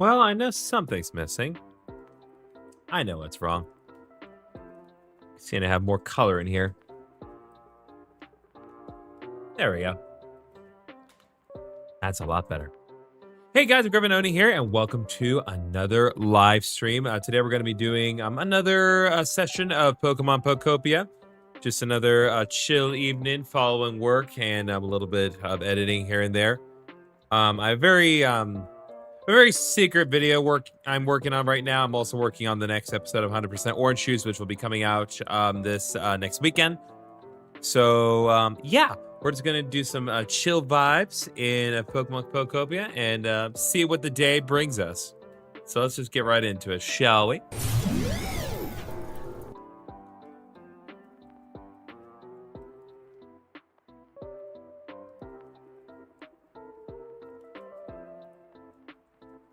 Well, I know something's missing. I know what's wrong. Seem to have more color in here. There we go. That's a lot better. Hey guys, GriffinOni here, and welcome to another live stream. Today we're going to be doing another session of Pokemon Pokopia. Just another chill evening following work and a little bit of editing here and there. A very secret video I'm working on right now. I'm also working on the next episode of 100% Orange Shoes, which will be coming out this next weekend. So yeah, we're just gonna do some chill vibes in Pokemon Pokopia and see what the day brings us. So let's just get right into it, shall we?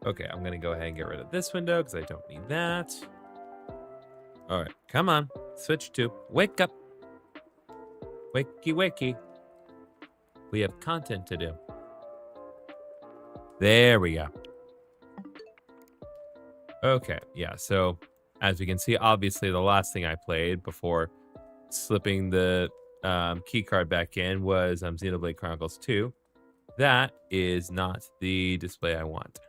Okay, I'm gonna go ahead and get rid of this window because I don't need that. All right, come on, switch to wake up. Wakey, wakey. We have content to do. There we go. Okay, yeah, so as we can see, obviously the last thing I played before slipping the key card back in was Xenoblade Chronicles 2. That is not the display I want.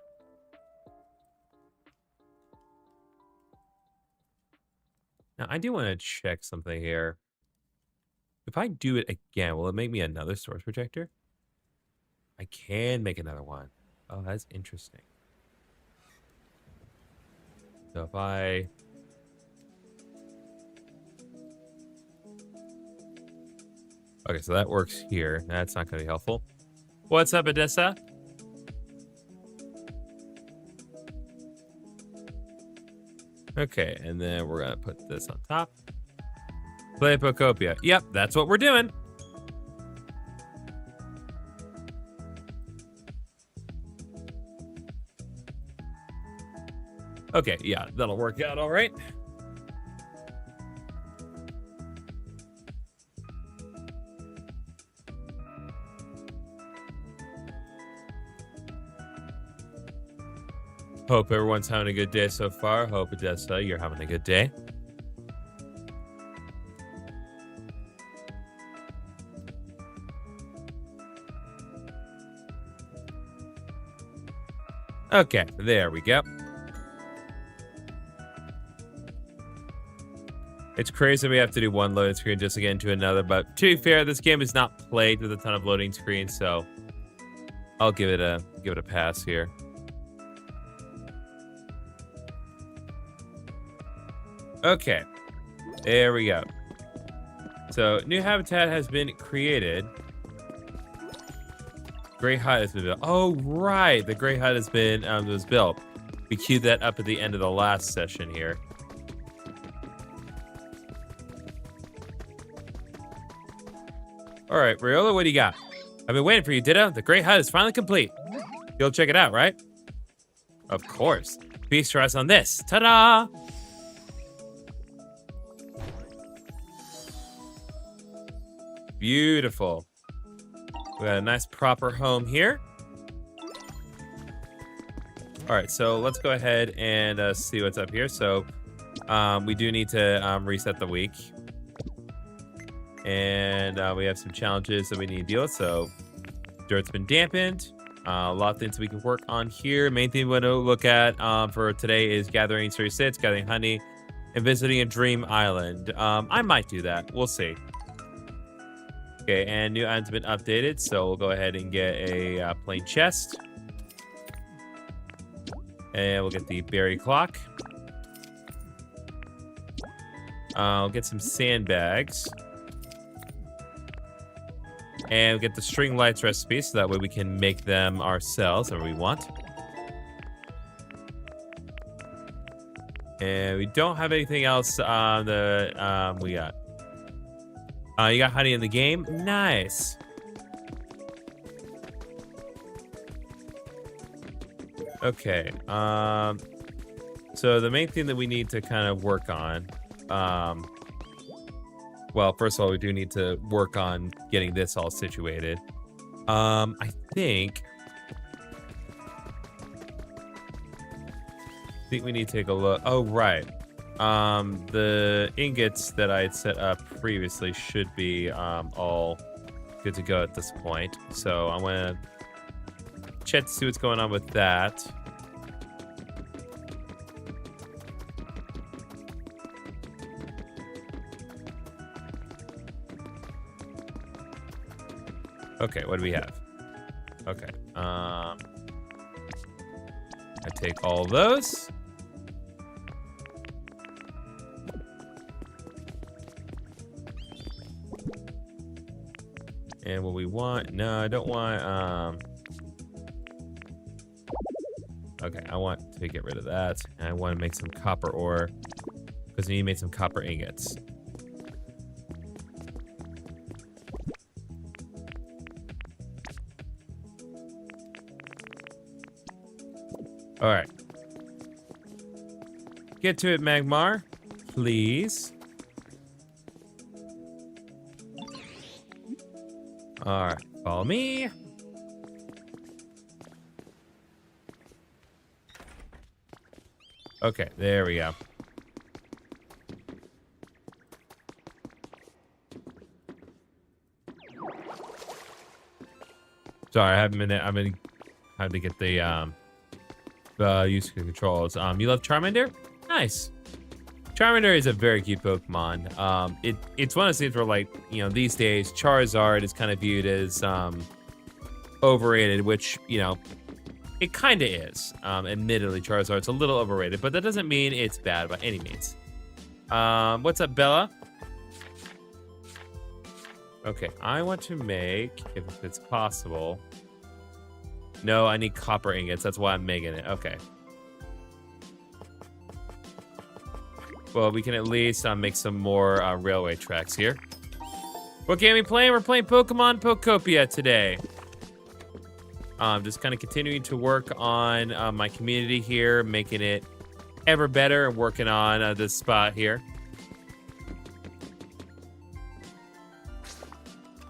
Now, I do want to check something here. If I do it again, will it make me another source projector? I can make another one. Oh, that's interesting. So if I... Okay, so that works here. That's not going to be helpful. What's up, Odessa? Okay, and then we're going to put this on top. Play Pokopia. Yep, that's what we're doing. Okay, yeah, that'll work out all right. Hope everyone's having a good day so far. Hope, Odessa, you're having a good day. Okay, there we go. It's crazy we have to do one loading screen just to get into another, but to be fair, this game is not played with a ton of loading screens, so I'll give it a pass here. Okay, there we go. So, new habitat has been created. Gray hut has been built. Oh, right. The gray hut has been was built. We queued that up at the end of the last session here. All right, Riola, what do you got? I've been waiting for you, Ditto. The gray hut is finally complete. You'll check it out, right? Of course. Feast your eyes on this. Ta-da! Beautiful. We got a nice proper home here. All right, so let's go ahead and see what's up here. So we do need to reset the week. And we have some challenges that we need to deal with. So dirt's been dampened. A lot of things we can work on here. Main thing we want to look at for today is gathering sits, gathering honey, and visiting a dream island. I might do that. We'll see. Okay, and new items have been updated, so we'll go ahead and get a plain chest. And we'll get the berry clock. I'll get some sandbags. And we'll get the string lights recipe, so that way we can make them ourselves whenever we want. And we don't have anything else on the we got. You got honey in the game? Nice. Okay. So the main thing that we need to kind of work on, well, first of all, we do need to work on getting this all situated. I think we need to take a look. Oh, right. The ingots that I had set up previously should be all good to go at this point. So I'm gonna check to see what's going on with that. Okay, what do we have? Okay, I take all those. And what we want, no, I don't want, okay, I want to get rid of that. And I want to make some copper ore, because we need to make some copper ingots. All right. Get to it, Magmar, please. All right, follow me. Okay, there we go. Sorry, I haven't been. I've been having to get the use of controls. You love Charmander? Nice. Charmander is a very cute Pokemon. It's one of those things where, like, you know, these days Charizard is kind of viewed as overrated, which, you know, it kind of is. Admittedly, Charizard's a little overrated, but that doesn't mean it's bad by any means. What's up, Bella? Okay, I want to make, if it's possible. No, I need copper ingots. That's why I'm making it. Okay. Well, we can at least make some more railway tracks here. What game are we playing? We're playing Pokemon Pokopia today. Just kind of continuing to work on my community here, making it ever better, and working on this spot here.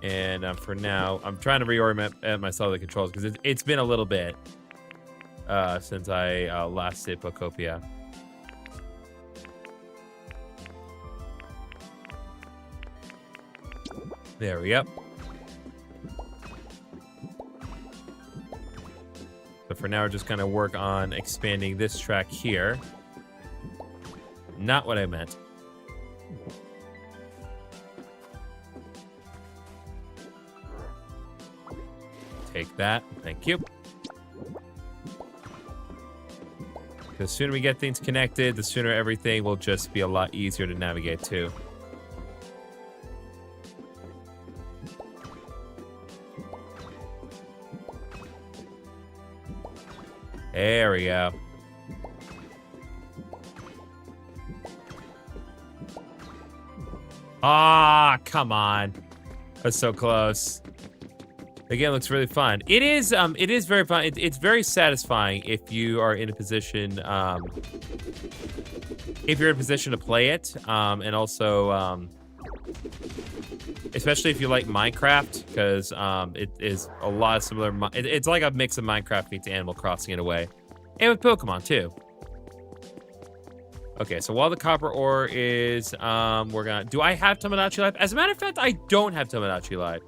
And for now, I'm trying to reorient myself the controls because it's been a little bit since I last did Pokopia. There we go. So for now, we're just gonna work on expanding this track here. Not what I meant. Take that. Thank you. The sooner we get things connected, the sooner everything will just be a lot easier to navigate to. There we go. Ah, come on. That's so close. Again, it looks really fun. It is very fun. It's very satisfying if you are in a position, if you're in a position to play it, and also, especially if you like Minecraft, because it is a lot of similar. It's like a mix of Minecraft meets Animal Crossing in a way, and with Pokemon too. Okay, so while the copper ore is, we're gonna... Do I have Tomodachi Life? As a matter of fact, I don't have Tomodachi Life.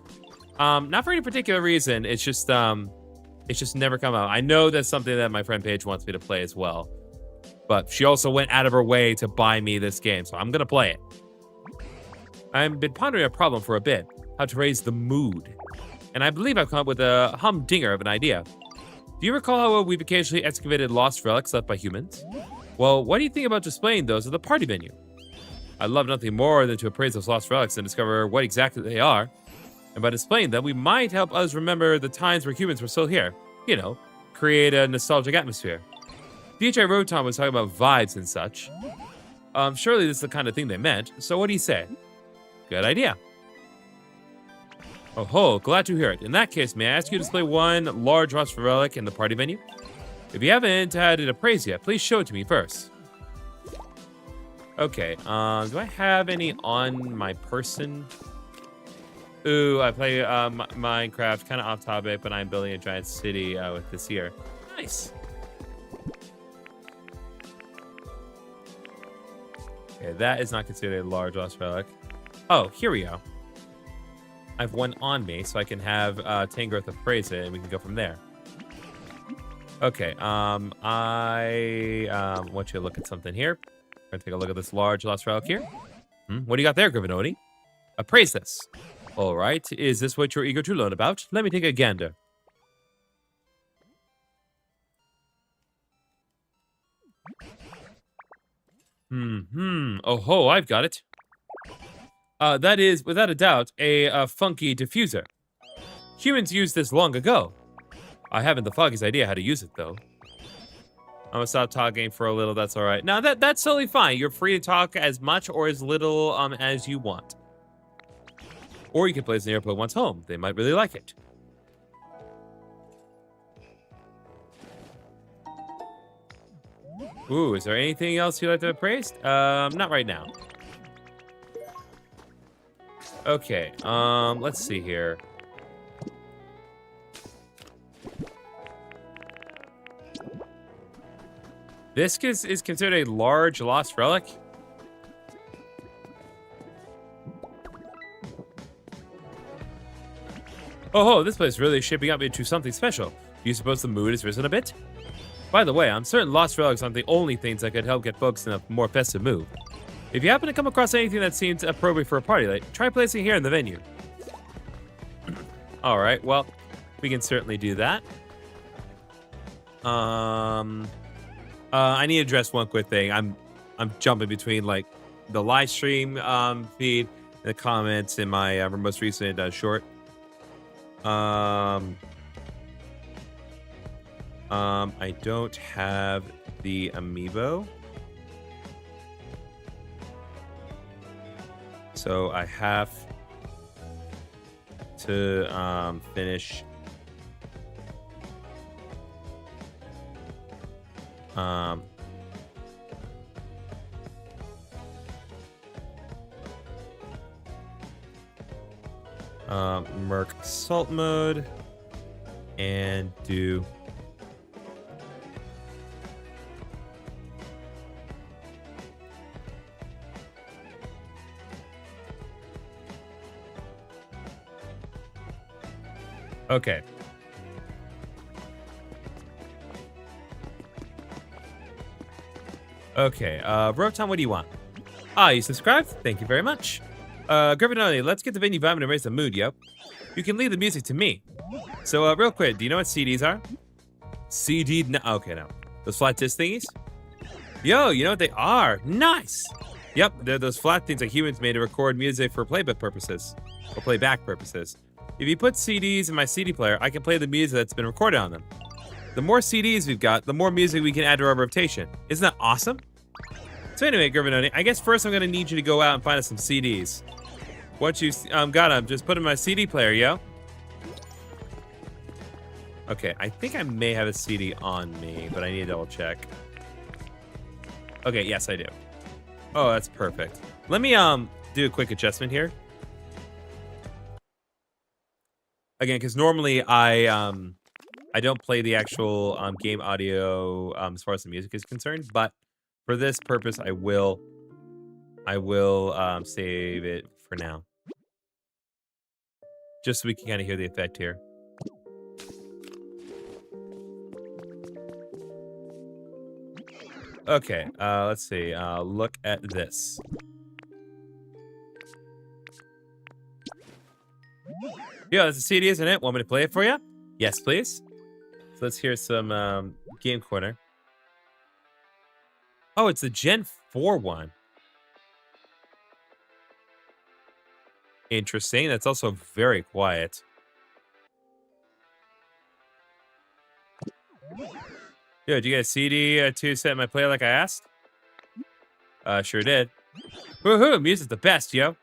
Not for any particular reason. It's just never come out. I know that's something that my friend Paige wants me to play as well. But she also went out of her way to buy me this game, so I'm gonna play it. I've been pondering a problem for a bit, how to raise the mood. And I believe I've come up with a humdinger of an idea. Do you recall how we've occasionally excavated lost relics left by humans? Well, what do you think about displaying those at the party venue? I'd love nothing more than to appraise those lost relics and discover what exactly they are. And by displaying them, we might help us remember the times where humans were still here. You know, create a nostalgic atmosphere. DJ Rotom was talking about vibes and such. Surely this is the kind of thing they meant, so what do you say? Good idea. Oh ho, glad to hear it. In that case, may I ask you to display one large lost relic in the party venue? If you haven't had it appraised yet, please show it to me first. Okay, do I have any on my person? Ooh, I play Minecraft, kind of off topic, but I'm building a giant city with this here. Nice. Okay, that is not considered a large lost relic. Oh, here we go. I have one on me, so I can have Tangrowth appraise it, and we can go from there. Okay, I want you to look at something here. I'm gonna take a look at this large lost relic here. What do you got there, GriffinOni? Appraise this. All right, is this what you're eager to learn about? Let me take a gander. Oh ho, I've got it. That is, without a doubt, a funky diffuser. Humans used this long ago. I haven't the foggiest idea how to use it, though. I'm gonna stop talking for a little, that's all right. Now, that's totally fine. You're free to talk as much or as little as you want. Or you can place near Pokemon's home. They might really like it. Ooh, is there anything else you'd like to appraise? Not right now. Okay, let's see here. This is considered a large lost relic. Oh, this place is really shaping up into something special. Do you suppose the mood has risen a bit? By the way, I'm certain lost relics aren't the only things that could help get folks in a more festive mood. If you happen to come across anything that seems appropriate for a party, like, try placing it here in the venue. All right, well, we can certainly do that. I need to address one quick thing. I'm jumping between like the live stream feed and the comments in my most recent short. I don't have the amiibo. So I have to finish Merc Salt mode and do okay. Okay, Rotom, what do you want? Ah, you subscribed? Thank you very much. GriffinOni, let's get the venue vibe and raise the mood, yo. You can leave the music to me. So, real quick, do you know what CDs are? Okay, no. Those flat disc thingies? Yo, you know what they are? Nice! Yep, they're those flat things that humans made to record music for playback purposes. Or playback purposes. If you put CDs in my CD player, I can play the music that's been recorded on them. The more CDs we've got, the more music we can add to our rotation. Isn't that awesome? So anyway, GriffinOni, I guess first I'm gonna need you to go out and find us some CDs. Once you got them, just put in my CD player, yo. Okay, I think I may have a CD on me, but I need to double check. Okay, yes, I do. Oh, that's perfect. Let me do a quick adjustment here. Again, because normally I don't play the actual game audio as far as the music is concerned, but For this purpose, I will save it for now. Just so we can kind of hear the effect here. Okay, let's see. Look at this. Yeah, that's a CD, isn't it? Want me to play it for you? Yes, please. So let's hear some Game Corner. Oh, it's the Gen 4 one. Interesting. That's also very quiet. Yo, did you get a CD to set my player like I asked? Sure did. Woohoo! Music's the best, yo.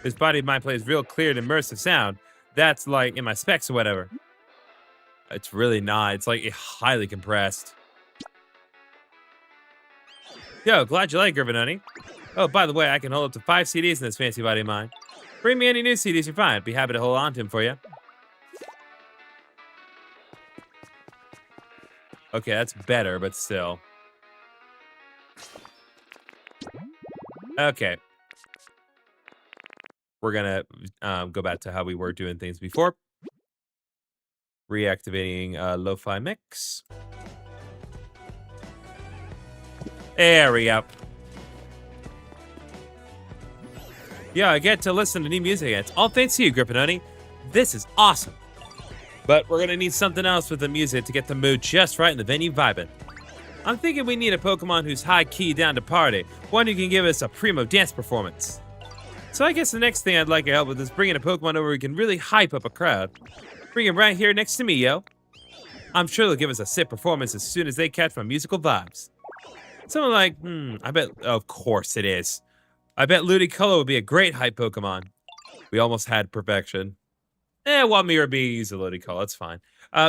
This body of mine plays real clear and immersive sound. That's like in my specs or whatever. It's really not. It's like highly compressed. Yo, glad you like GriffinOni. Oh, by the way, I can hold up to 5 CDs in this fancy body of mine. Bring me any new CDs you find. Be happy to hold on to them for you. Okay, that's better, but still. Okay. We're gonna go back to how we were doing things before. Reactivating lo-fi mix. There we go. Yeah, I get to listen to new music. It's all thanks to you, GriffinOni. This is awesome. But we're gonna need something else with the music to get the mood just right and the venue vibing. I'm thinking we need a Pokemon who's high key down to party, one who can give us a primo dance performance. So I guess the next thing I'd like your help with is bringing a Pokemon over who can really hype up a crowd. Bring him right here next to me, yo. I'm sure they'll give us a sick performance as soon as they catch my musical vibes. Someone like, I bet, of course it is. I bet Ludicolo would be a great hype Pokemon. We almost had perfection. Want me or be use a Ludicolo, it's fine.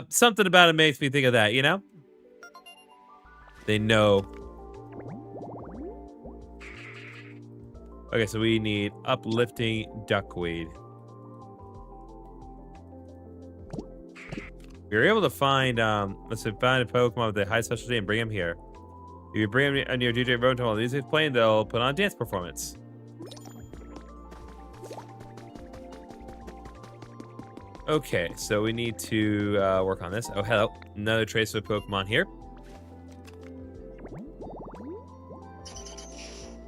Something about it makes me think of that, you know? They know. Okay, so we need uplifting duckweed. We were able to find, let's say, find a Pokemon with a high specialty and bring him here. If you bring him on your DJ Rotom while the music's playing, they'll put on a dance performance. Okay, so we need to work on this. Oh, hello. Another trace of Pokemon here.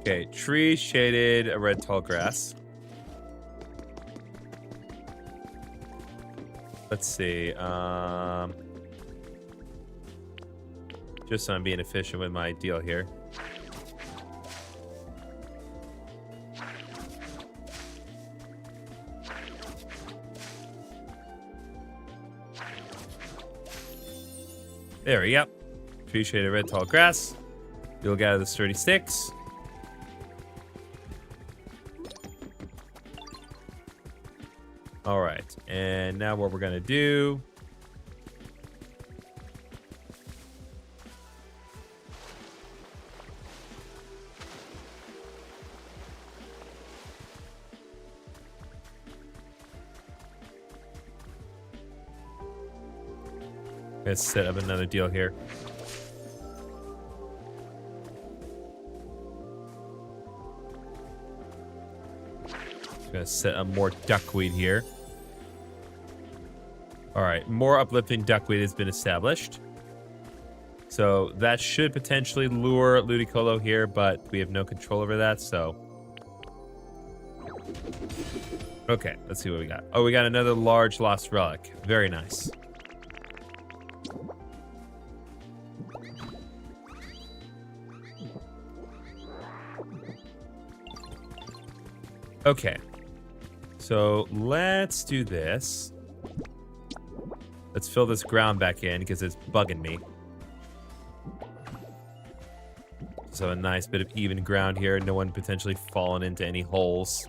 Okay, tree shaded a red tall grass. Let's see. Just so I'm being efficient with my deal here. There we go. Tree shaded red tall grass. You'll gather the sturdy sticks. All right, and now what we're gonna do. Let's set up another deal here. Gonna set up more duckweed here. All right, more uplifting duckweed has been established. So that should potentially lure Ludicolo here, but we have no control over that, so. Okay, let's see what we got. Oh, we got another large lost relic. Very nice. Okay. So let's do this. Let's fill this ground back in because it's bugging me. So a nice bit of even ground here. No one potentially falling into any holes.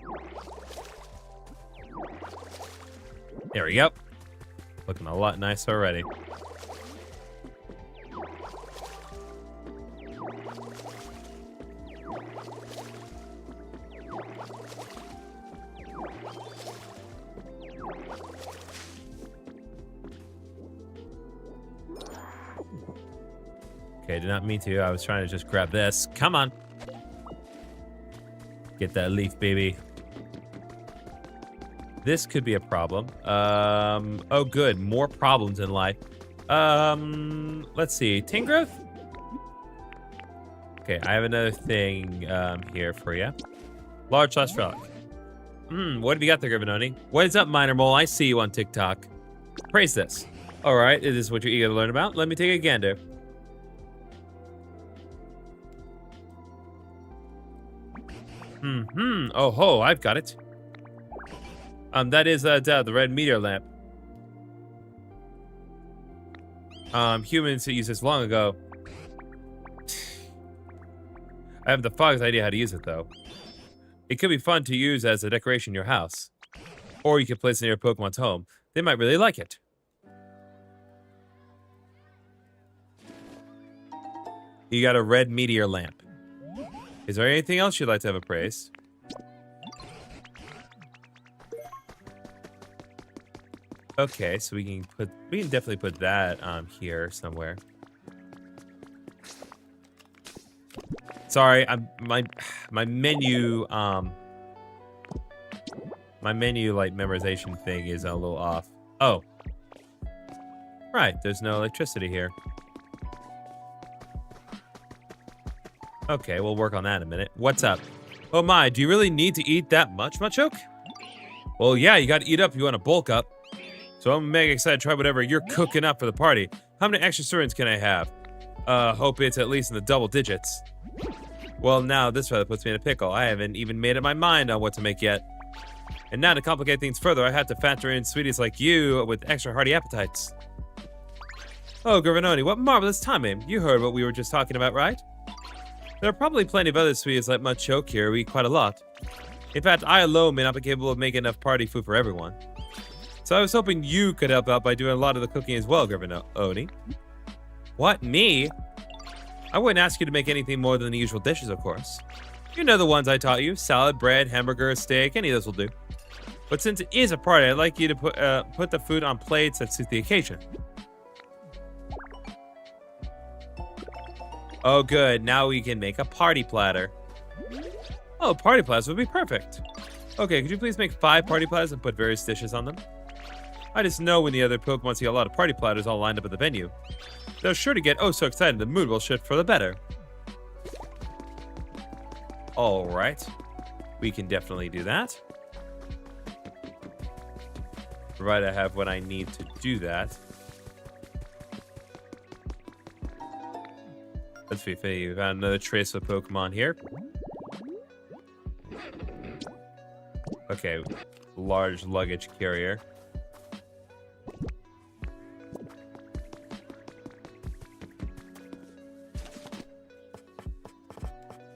There we go. Looking a lot nicer already. Okay, did not mean to. I was trying to just grab this. Come on. Get that leaf, baby. This could be a problem. Oh, good. More problems in life. Let's see. Ting growth? Okay, I have another thing here for you. Large slash relic. What have you got there, GriffinOni? What is up, Minor Mole? I see you on TikTok. Praise this. All right, is this what you're eager to learn about? Let me take a gander. Oh ho, I've got it. That is the red meteor lamp. Humans used this long ago. I have the foggiest idea how to use it, though. It could be fun to use as a decoration in your house. Or you could place it near your Pokemon's home. They might really like it. You got a red meteor lamp. Is there anything else you'd like to have appraised? Okay, so we can definitely put that here somewhere. Sorry, my menu like memorization thing is a little off. Oh. Right, there's no electricity here. Okay, we'll work on that in a minute. What's up? Oh my, do you really need to eat that much, Machoke? Well, yeah, you gotta eat up if you want to bulk up. So I'm mega excited to try whatever you're cooking up for the party. How many extra servings can I have? Hope it's at least in the double digits. Well, now this rather puts me in a pickle. I haven't even made up my mind on what to make yet. And now to complicate things further, I have to factor in sweeties like you with extra hearty appetites. Oh, GriffinOni, what marvelous timing. You heard what we were just talking about, right? There are probably plenty of other sweeties like Machoke here who eat quite a lot. In fact, I alone may not be capable of making enough party food for everyone. So I was hoping you could help out by doing a lot of the cooking as well, GriffinOni. What, me? I wouldn't ask you to make anything more than the usual dishes, of course. You know the ones I taught you. Salad, bread, hamburger, steak, any of those will do. But since it is a party, I'd like you to put the food on plates that suit the occasion. Oh, good. Now we can make a party platter. Oh, party platters would be perfect. Okay, could you please make 5 party platters and put various dishes on them? I just know when the other Pokemon see a lot of party platters all lined up at the venue. They're sure to get oh so excited the mood will shift for the better. Alright. We can definitely do that. Provided I have what I need to do that. Let's see if we found another trace of Pokemon here. Okay, large luggage carrier.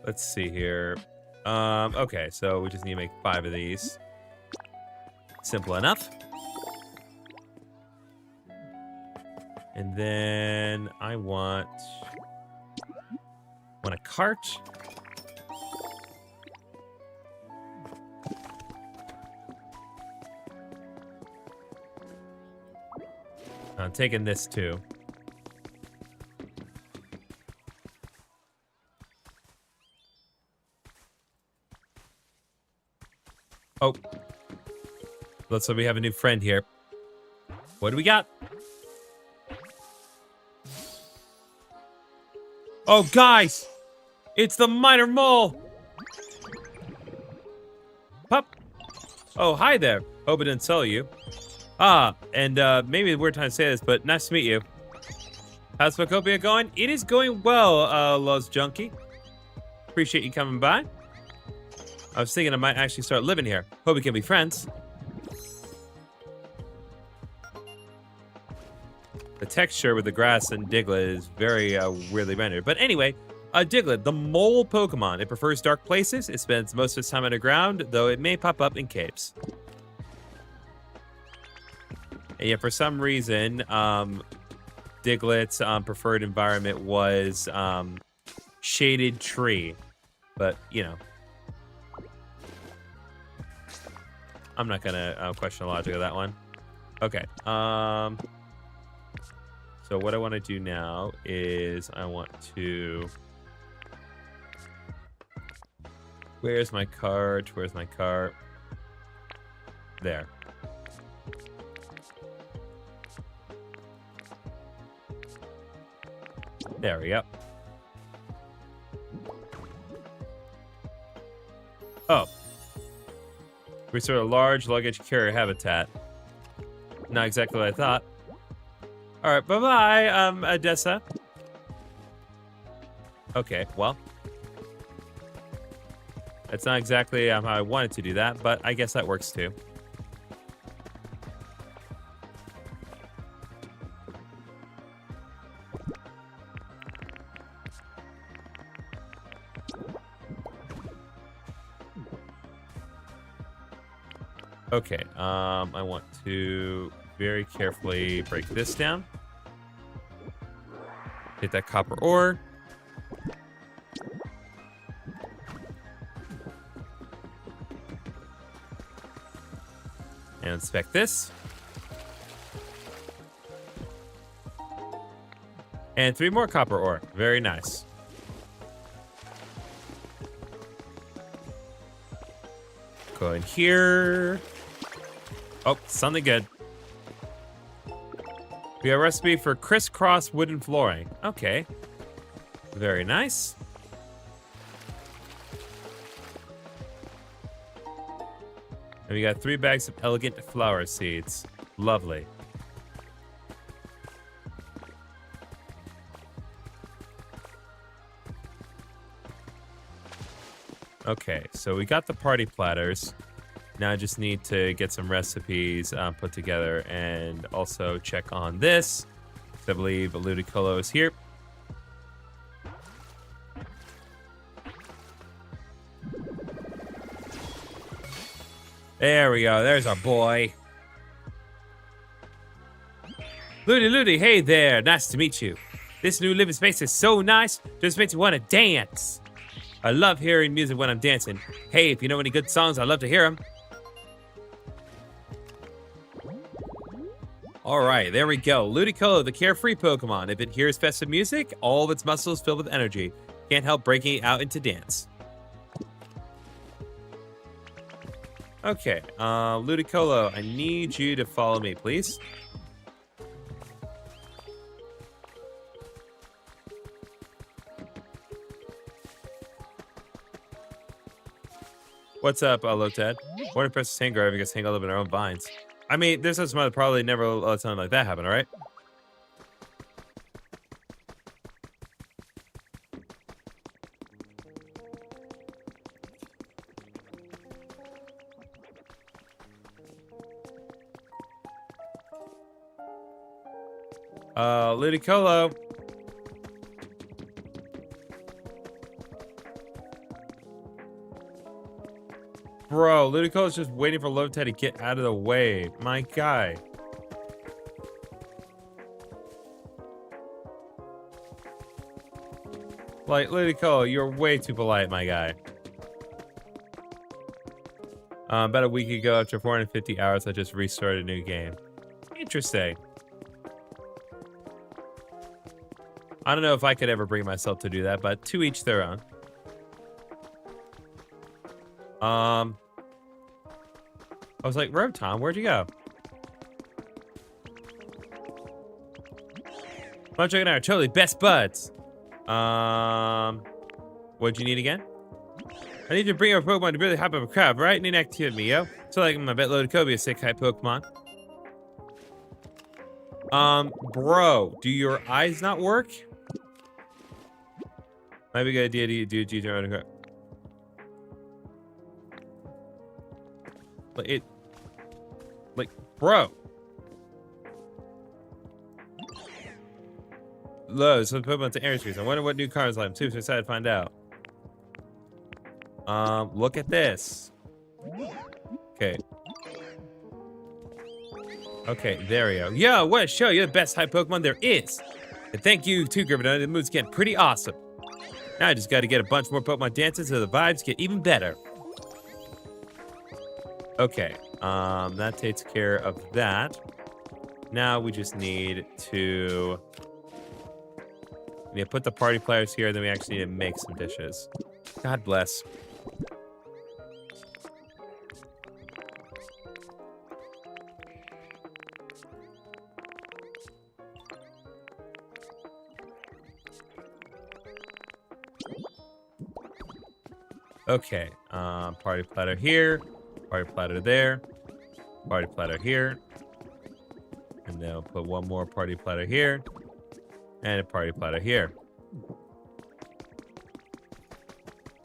Let's see here. Okay, so we just need to make 5 of these. Simple enough. And then I want a cart. I'm taking this too. Oh. Looks like we have a new friend here. What do we got? Oh, guys! It's the Minor Mole! Pup! Oh, hi there. Hope it didn't sell you. Ah, and maybe a weird time to say this, but nice to meet you. How's Pokopia going? It is going well, Lost Junkie. Appreciate you coming by. I was thinking I might actually start living here. Hope we can be friends. The texture with the grass and Diglett is very weirdly rendered. But anyway, Diglett, the mole Pokemon. It prefers dark places. It spends most of its time underground, though it may pop up in caves. And yet, for some reason, Diglett's preferred environment was shaded tree. But, you know. I'm not gonna question the logic of that one. Okay. So what I want to do now is I want to... Where's my cart? Where's my cart? There. There we go. Oh. Restore a large luggage carrier habitat. Not exactly what I thought. Alright, bye-bye, Odessa. Okay, well. That's not exactly how I wanted to do that, but I guess that works too. Okay, I want to very carefully break this down. Hit that copper ore. And inspect this. And 3 more copper ore. Very nice. Go in here. Oh, something good. We have a recipe for crisscross wooden flooring. Okay. Very nice. And we got 3 bags of elegant flower seeds. Lovely. Okay, so we got the party platters. Now I just need to get some recipes put together and also check on this. I believe Ludicolo is here. There we go. There's our boy. Ludi, hey there. Nice to meet you. This new living space is so nice. Just makes me want to dance. I love hearing music when I'm dancing. Hey, if you know any good songs, I'd love to hear them. All right, there we go. Ludicolo, the carefree Pokemon. If it hears festive music, all of its muscles filled with energy. Can't help breaking it out into dance. Okay, Ludicolo, I need you to follow me, please. What's up, Lotad? What impresses Tango if it gets tangled up in our own vines? I mean, there's some that probably never let something like that happen, all right? Ludicolo. Bro, Ludicolo's just waiting for Lotad to get out of the way. My guy. Like, Ludicolo, you're way too polite, my guy. About a week ago, after 450 hours, I just restarted a new game. Interesting. I don't know if I could ever bring myself to do that, but to each their own. I was like, Rotom, where'd you go? Munchuk and I are totally best buds. What'd you need again? I need to bring our Pokemon to really hype up a crowd, right? Need activity, me, yo. So like, I bet Ludicolo is a sick hype Pokemon. Bro, do your eyes not work? Might be a good idea to do GG. Like, bro. Lowe's, some Pokemon to Air Streets. I wonder what new cars like. I'm super excited to find out. Look at this. Okay. Okay, there we go. Yo, what a show. You're the best hype Pokemon there is. And thank you too, GriffinOni. The mood's getting pretty awesome. Now I just got to get a bunch more Pokemon dances so the vibes get even better. Okay, that takes care of that. Now we just need to put the party players here, then we actually need to make some dishes. God bless. Okay, party platter here, party platter there, party platter here, and then I'll put one more party platter here, and a party platter here.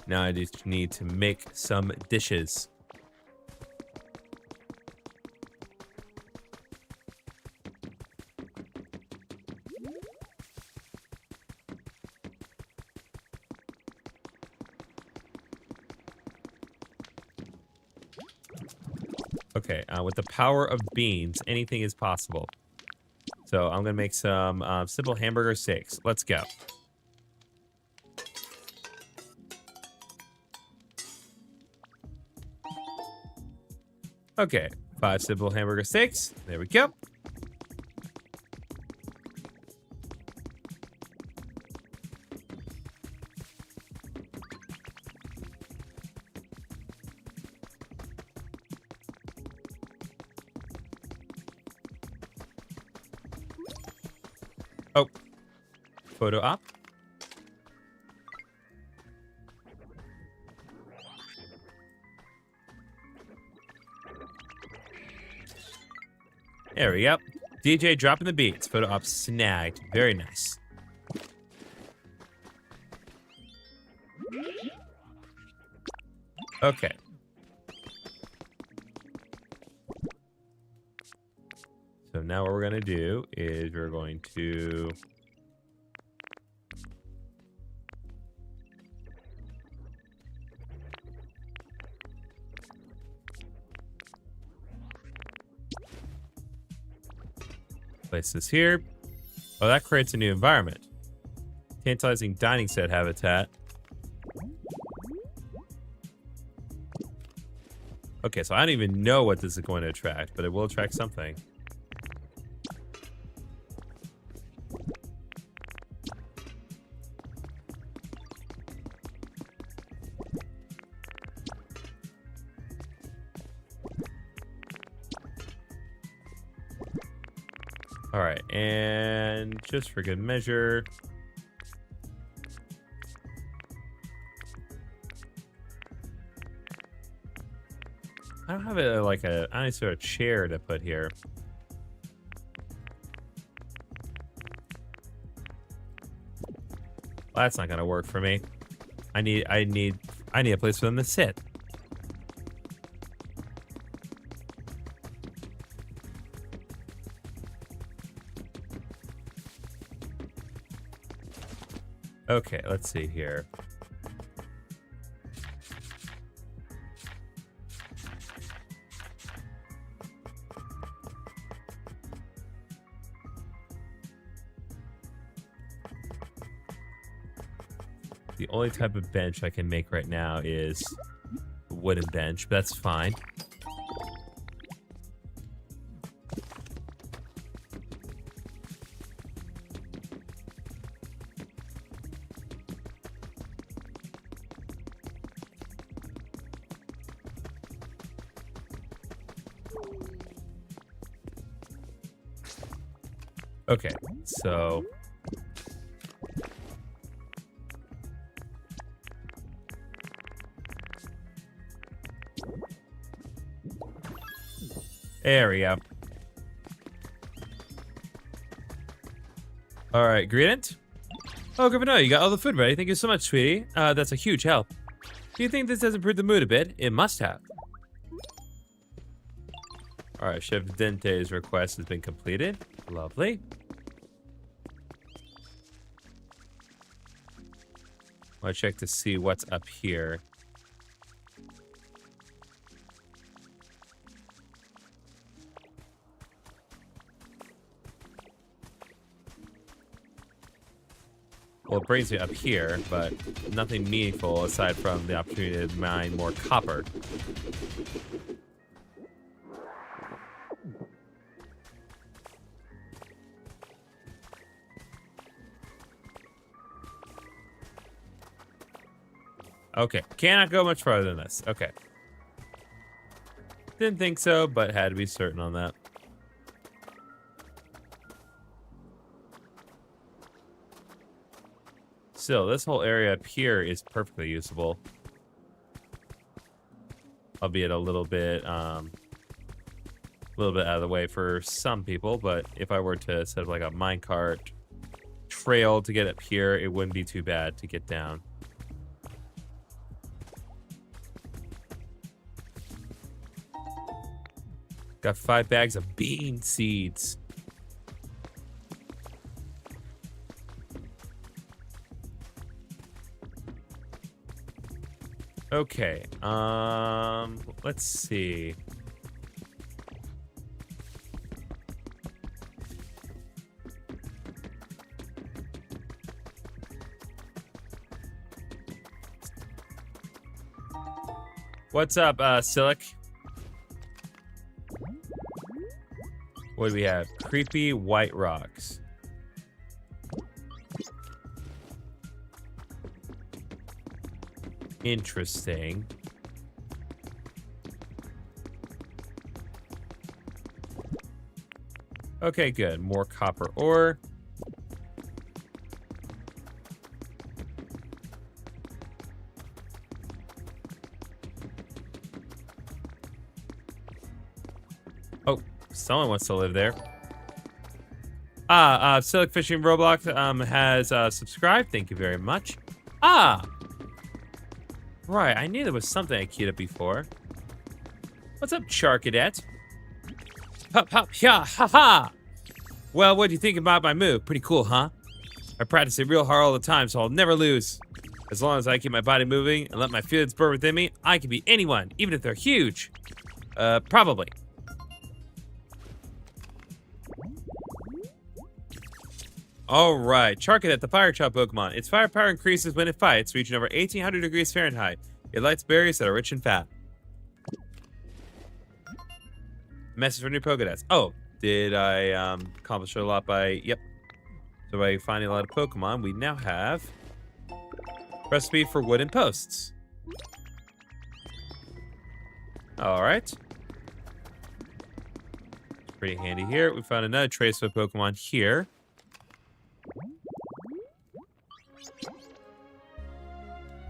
Now I just need to make some dishes. Okay, with the power of beans, anything is possible. So I'm gonna make some simple hamburger steaks. Let's go. Okay, 5 simple hamburger steaks. There we go. Oh, photo op. There we go. DJ dropping the beats. Photo op snagged. Very nice. Okay. So now what we're going to do is we're going to place this here. Oh, that creates a new environment. Tantalizing dining set habitat. Okay, so I don't even know what this is going to attract, but it will attract something. All right, and just for good measure, I don't have a like a any sort of chair to put here. Well, that's not gonna work for me. I need a place for them to sit. Okay, let's see here. The only type of bench I can make right now is a wooden bench, but that's fine. Okay, so there we go. All right, Gradient. Oh, GriffinOni, you got all the food ready. Thank you so much, sweetie. That's a huge help. Do you think this has improved the mood a bit? It must have. All right, Chef Dente's request has been completed. Lovely. I want to check to see what's up here. Well, it brings me up here, but nothing meaningful aside from the opportunity to mine more copper. Okay, cannot go much farther than this. Okay. Didn't think so, but had to be certain on that. Still, this whole area up here is perfectly usable. Albeit a little bit out of the way for some people, but if I were to set up like a minecart trail to get up here, it wouldn't be too bad to get down. Got 5 bags of bean seeds. Okay, let's see. What's up, Silic? What do we have? Creepy white rocks. Interesting. Okay, good. More copper ore. Oh, someone wants to live there. Silic Fishing Roblox has subscribed. Thank you very much. Right, I knew there was something I queued up before. What's up, Charcadet? Hop, hop, yeah, ha ha! Well, what do you think about my move? Pretty cool, huh? I practice it real hard all the time, so I'll never lose. As long as I keep my body moving and let my feelings burn within me, I can beat anyone, even if they're huge. Probably. Alright, Charcadet, the fire child Pokemon. Its firepower increases when it fights, reaching over 1800 degrees Fahrenheit. It lights berries that are rich and fat. Message for new Pokedex. Oh, did I accomplish it a lot by... Yep. So by finding a lot of Pokemon, we now have... recipe for wooden posts. Alright. Pretty handy here. We found another trace of Pokemon here.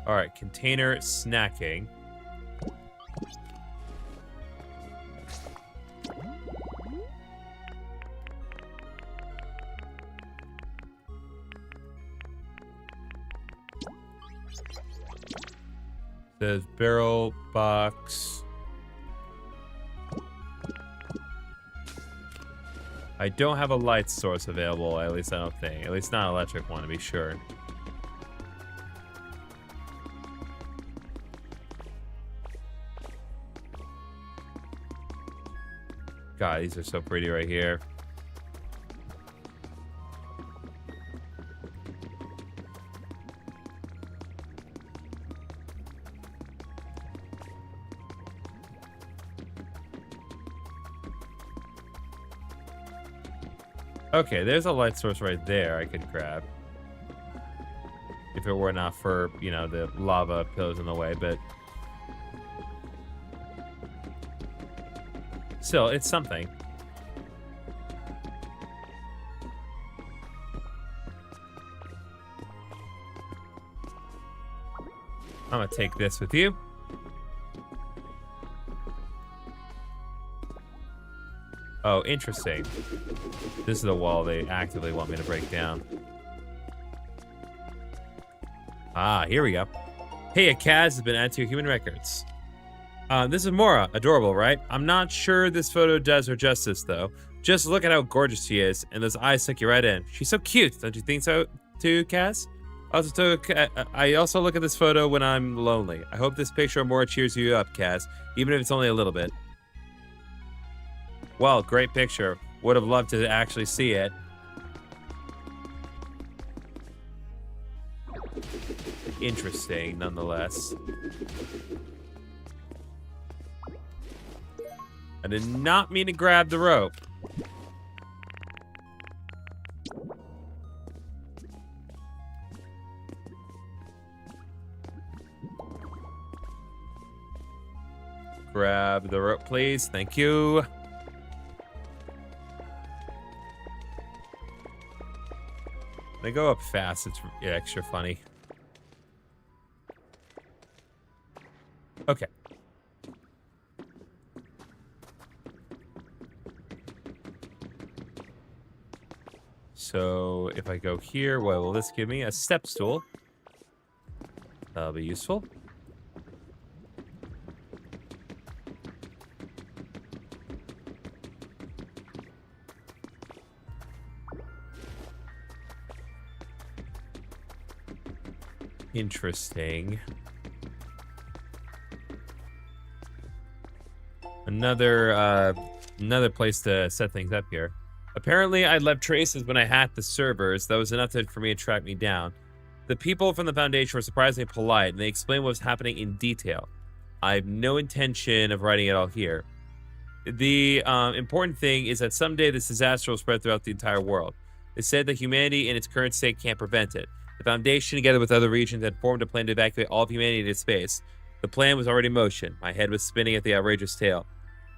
Alright, container snacking. Says barrel box. I don't have a light source available, at least I don't think. At least not an electric one, to be sure. God, these are so pretty right here. Okay, there's a light source right there I could grab. If it were not for, you know, the lava pillars in the way, but... still, it's something. I'm gonna take this with you. Oh, interesting. This is the wall they actively want me to break down. Ah, here we go. Hey, a Kaz has been added to your human records. This is Mora. Adorable, right? I'm not sure this photo does her justice, though. Just look at how gorgeous she is, and those eyes suck you right in. She's so cute, don't you think so, too, Kaz? I also look at this photo when I'm lonely. I hope this picture of Mora cheers you up, Kaz, even if it's only a little bit. Well, great picture. Would have loved to actually see it. Interesting, nonetheless. I did not mean to grab the rope. Grab the rope, please. Thank you. They go up fast. It's extra funny. Okay. So if I go here, what will this give me? A step stool. That'll be useful. Interesting. Another place to set things up here. Apparently, I left traces when I hacked the servers. That was enough for me to track me down. The people from the Foundation were surprisingly polite, and they explained what was happening in detail. I have no intention of writing it all here. The important thing is that someday this disaster will spread throughout the entire world. They said that humanity in its current state can't prevent it. The Foundation, together with other regions, had formed a plan to evacuate all of humanity into space. The plan was already in motion. My head was spinning at the outrageous tale.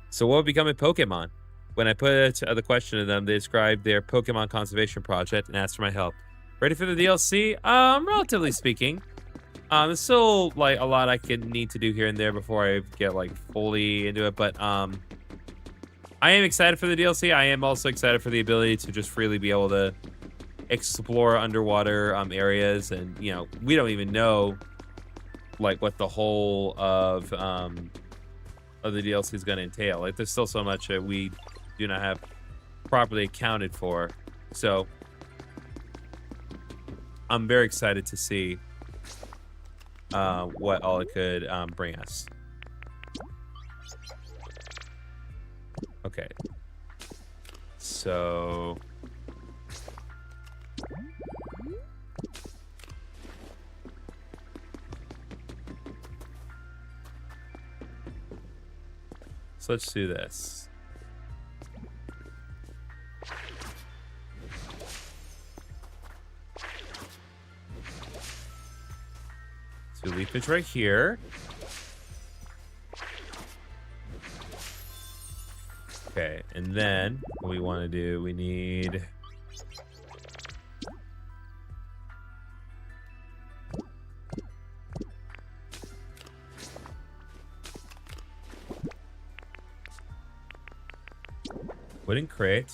So what would become of Pokemon? When I put the question to them, they described their Pokemon conservation project and asked for my help. Ready for the DLC? Relatively speaking. There's still like a lot I could need to do here and there before I get like fully into it, but I am excited for the DLC. I am also excited for the ability to just freely be able to explore underwater areas, and you know, we don't even know like what the whole of the DLC is going to entail. Like, there's still so much that we do not have properly accounted for. So I'm very excited to see what all it could bring us. Okay. So let's do this. So leafage right here. Okay, and then what we want to do, we need wooden crate.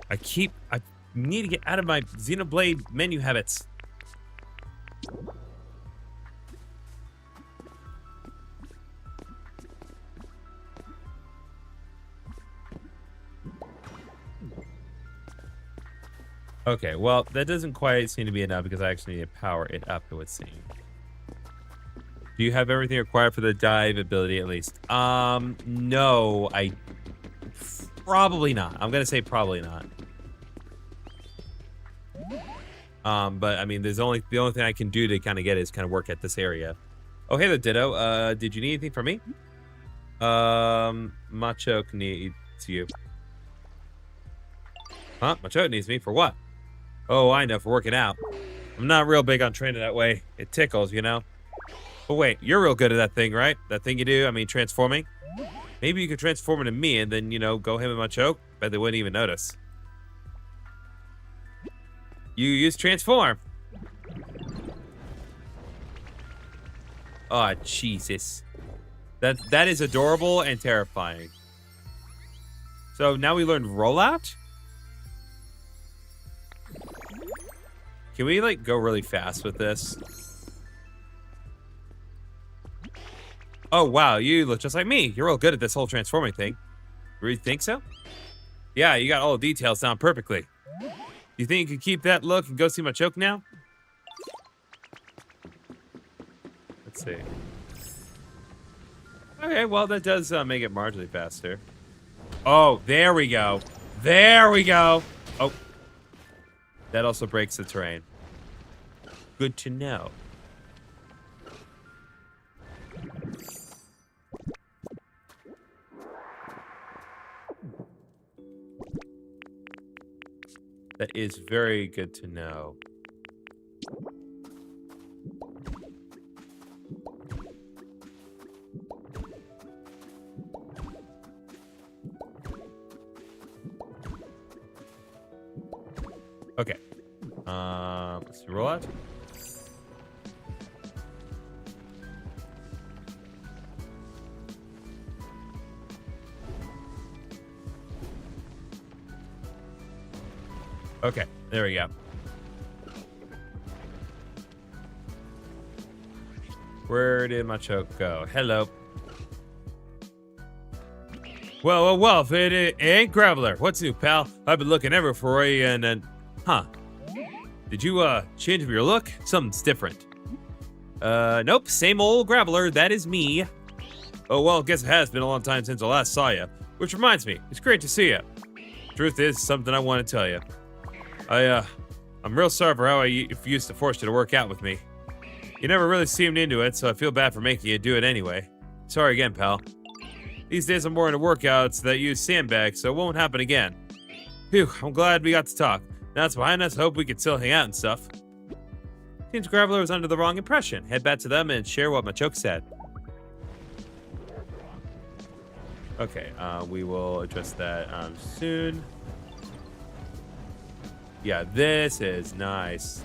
I need to get out of my Xenoblade menu habits. Okay, well, that doesn't quite seem to be enough because I actually need to power it up, it would seem. Do you have everything required for the dive ability at least? No, I probably not. I'm gonna say probably not. But I mean, the only thing I can do to kind of get it is kind of work at this area. Oh, hey there, Ditto. Did you need anything from me? Machoke needs you. Huh? Machoke needs me for what? Oh, I know, for working out. I'm not real big on training that way. It tickles, you know? But wait, you're real good at that thing, right? That thing you do, I mean, transforming? Maybe you could transform into me and then, you know, go him and Machoke. Bet they wouldn't even notice. You use transform. Oh, Jesus. That is adorable and terrifying. So now we learned rollout? Can we, like, go really fast with this? Oh, wow, you look just like me. You're real good at this whole transforming thing. Really think so? Yeah, you got all the details down perfectly. You think you could keep that look and go see Machoke now? Let's see. Okay, well, that does make it marginally faster. Oh, there we go. There we go. Oh. That also breaks the terrain. Good to know. That is very good to know. Okay. Let's see, roll out. Okay, there we go. Where did my choke go? Hello. Well, if it ain't Graveler. What's new, pal? I've been looking ever for you and huh. Did you, change your look? Something's different. Nope, same old Graveler, that is me. Oh, well, guess it has been a long time since I last saw you. Which reminds me, it's great to see you. Truth is, something I want to tell you. I'm real sorry for how I used to force you to work out with me. You never really seemed into it, so I feel bad for making you do it anyway. Sorry again, pal. These days I'm more into workouts that use sandbags, so it won't happen again. Phew, I'm glad we got to talk. Now it's behind us, hope we can still hang out and stuff. Seems Graveler was under the wrong impression. Head back to them and share what Machoke said. Okay, we will address that soon. Yeah, this is nice.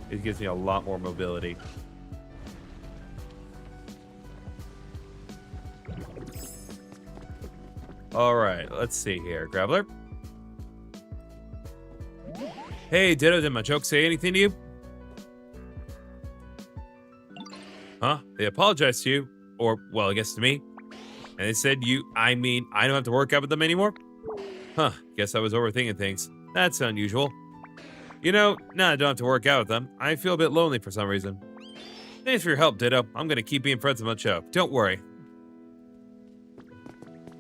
It gives me a lot more mobility. All right, let's see here. Graveler? Hey, Ditto, did Machoke say anything to you? Huh? They apologized to you? Or, well, I guess to me. And they said I don't have to work out with them anymore? Huh, guess I was overthinking things. That's unusual. You know, now I don't have to work out with them. I feel a bit lonely for some reason. Thanks for your help, Ditto. I'm gonna keep being friends with Machoke. Don't worry.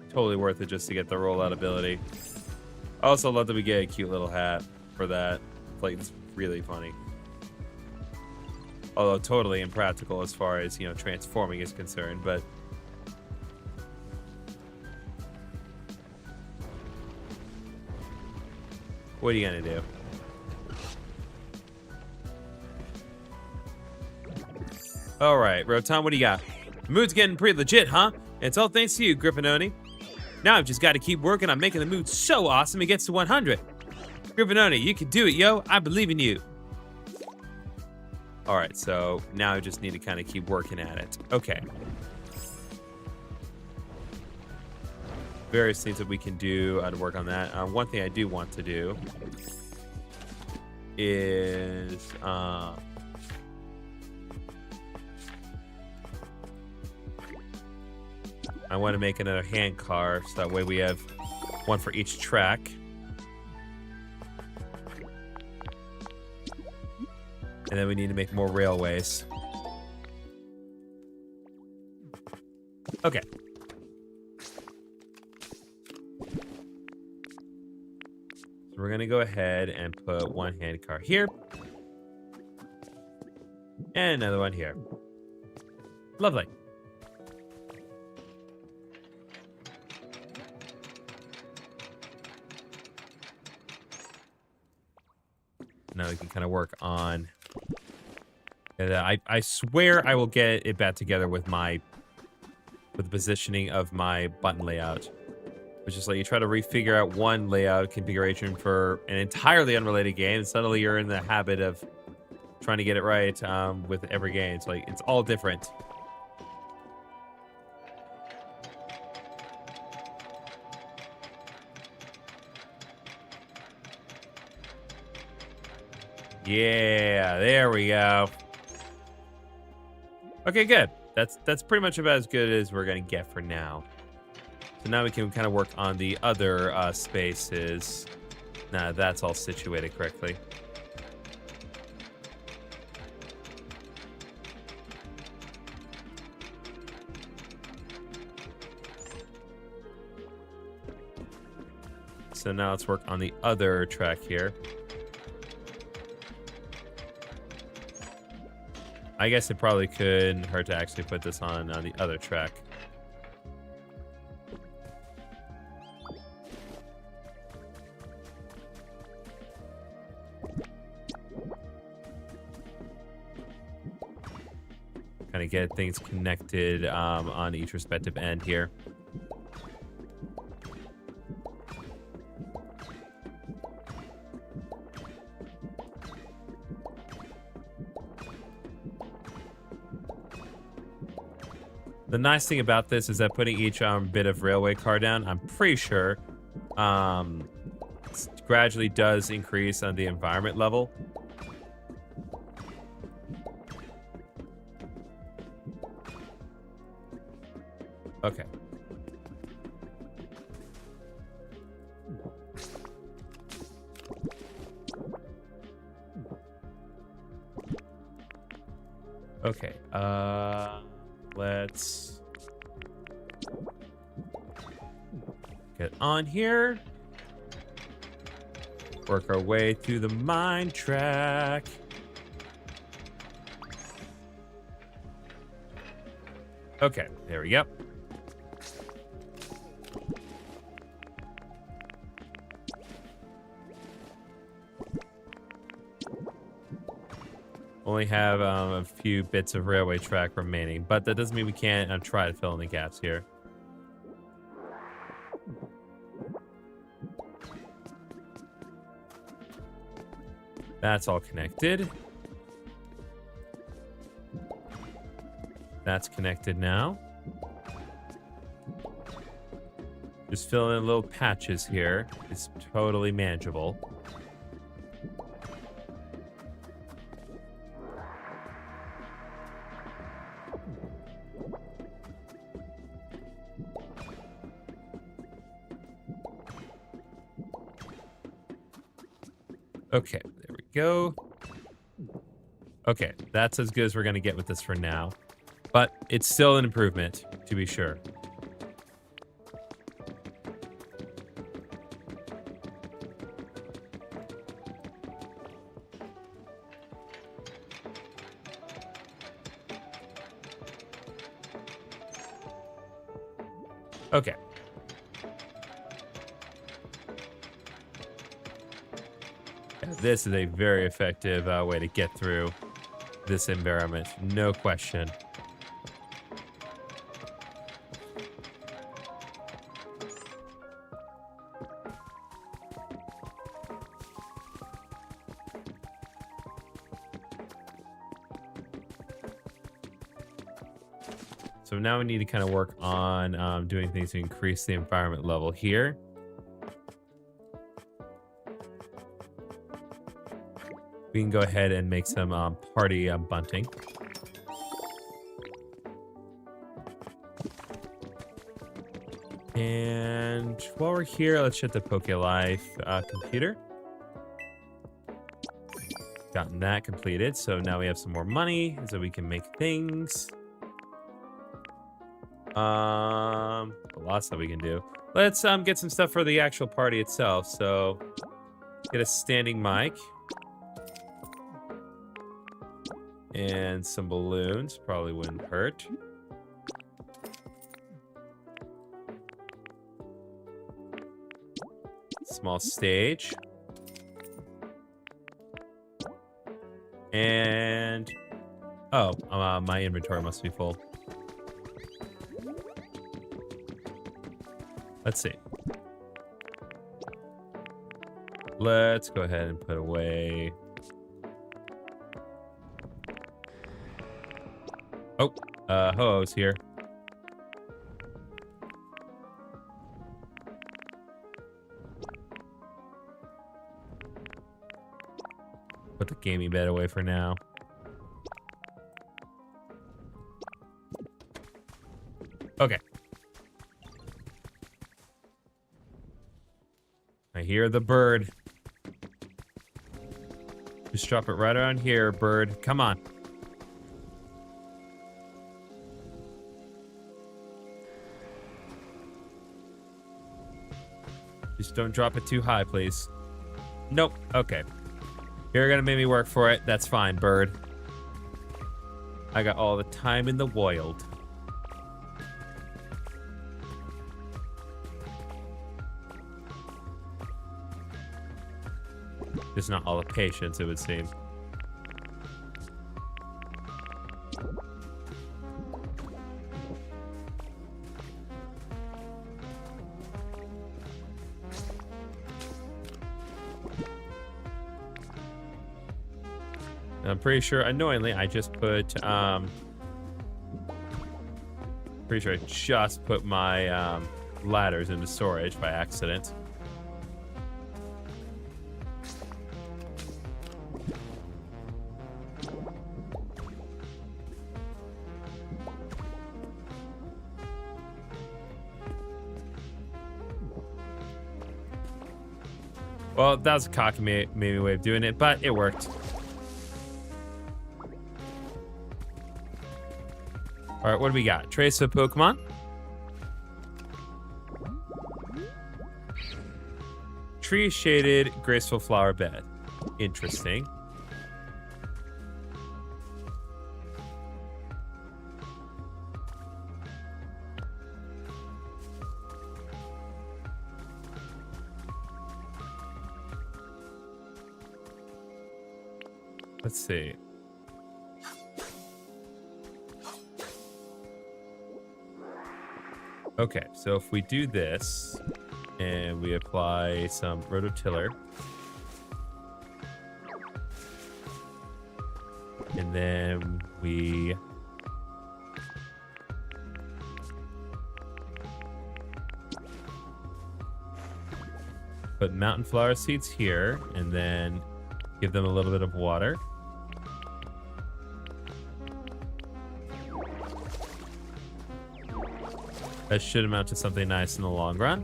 Totally worth it just to get the rollout ability. I also love that we get a cute little hat for that. Like, it's really funny. Although totally impractical as far as, transforming is concerned, but... what are you gonna do? Alright, Rotom, what do you got? The mood's getting pretty legit, huh? And it's all thanks to you, GriffinOni. Now I've just got to keep working on making the mood so awesome it gets to 100. GriffinOni, you can do it, yo. I believe in you. Alright, so now I just need to kind of keep working at it. Okay. Various things that we can do to work on that. One thing I do want to do is... I want to make another hand car, so that way we have one for each track. And then we need to make more railways. Okay. So we're going to go ahead and put one hand car here. And another one here. Lovely. Now we can kind of work on... I swear I will get it back together with the positioning of my button layout. Which is like you try to refigure out one layout configuration for an entirely unrelated game, and suddenly you're in the habit of trying to get it right with every game. It's like, it's all different. Yeah, there we go. Okay, good. That's pretty much about as good as we're gonna get for now. So now we can kind of work on the other spaces. Now that's all situated correctly. So now let's work on the other track here. I guess it probably couldn't hurt to actually put this on the other track. Kind of get things connected on each respective end here. The nice thing about this is that putting each bit of railway car down, I'm pretty sure, gradually does increase on the environment level. Okay. Okay. Let's get on here. Work our way through the mine track. Okay, there we go. Only have a few bits of railway track remaining, but that doesn't mean we can't try to fill in the gaps here. That's all connected. That's connected now. Just fill in little patches here. It's totally manageable. Okay, there we go. Okay, that's as good as we're going to get with this for now. But it's still an improvement, to be sure. Okay. This is a very effective way to get through this environment, no question. So now we need to kind of work on doing things to increase the environment level here. We can go ahead and make some party bunting. And while we're here, let's check the PokeLife computer. Gotten that completed, so now we have some more money so we can make things. A lot of stuff we can do. Let's get some stuff for the actual party itself. So get a standing mic. And some balloons probably wouldn't hurt. Small stage. And oh, my inventory must be full. Let's see. Let's go ahead and put away. Oh, Ho-Oh's here. Put the gaming bed away for now. Okay. I hear the bird. Just drop it right around here, bird. Come on. Just don't drop it too high, please. Nope. Okay. You're gonna make me work for it. That's fine, bird. I got all the time in the world. Just not all the patience, it would seem. I'm pretty sure, annoyingly, I just put, Pretty sure I just put my ladders into storage by accident. Well, that was a cocky maybe way of doing it, but it worked. All right, what do we got? Trace of Pokemon. Tree shaded, graceful flower bed. Interesting. Let's see. Okay, so if we do this and we apply some rototiller, and then we put mountain flower seeds here and then give them a little bit of water. That should amount to something nice in the long run.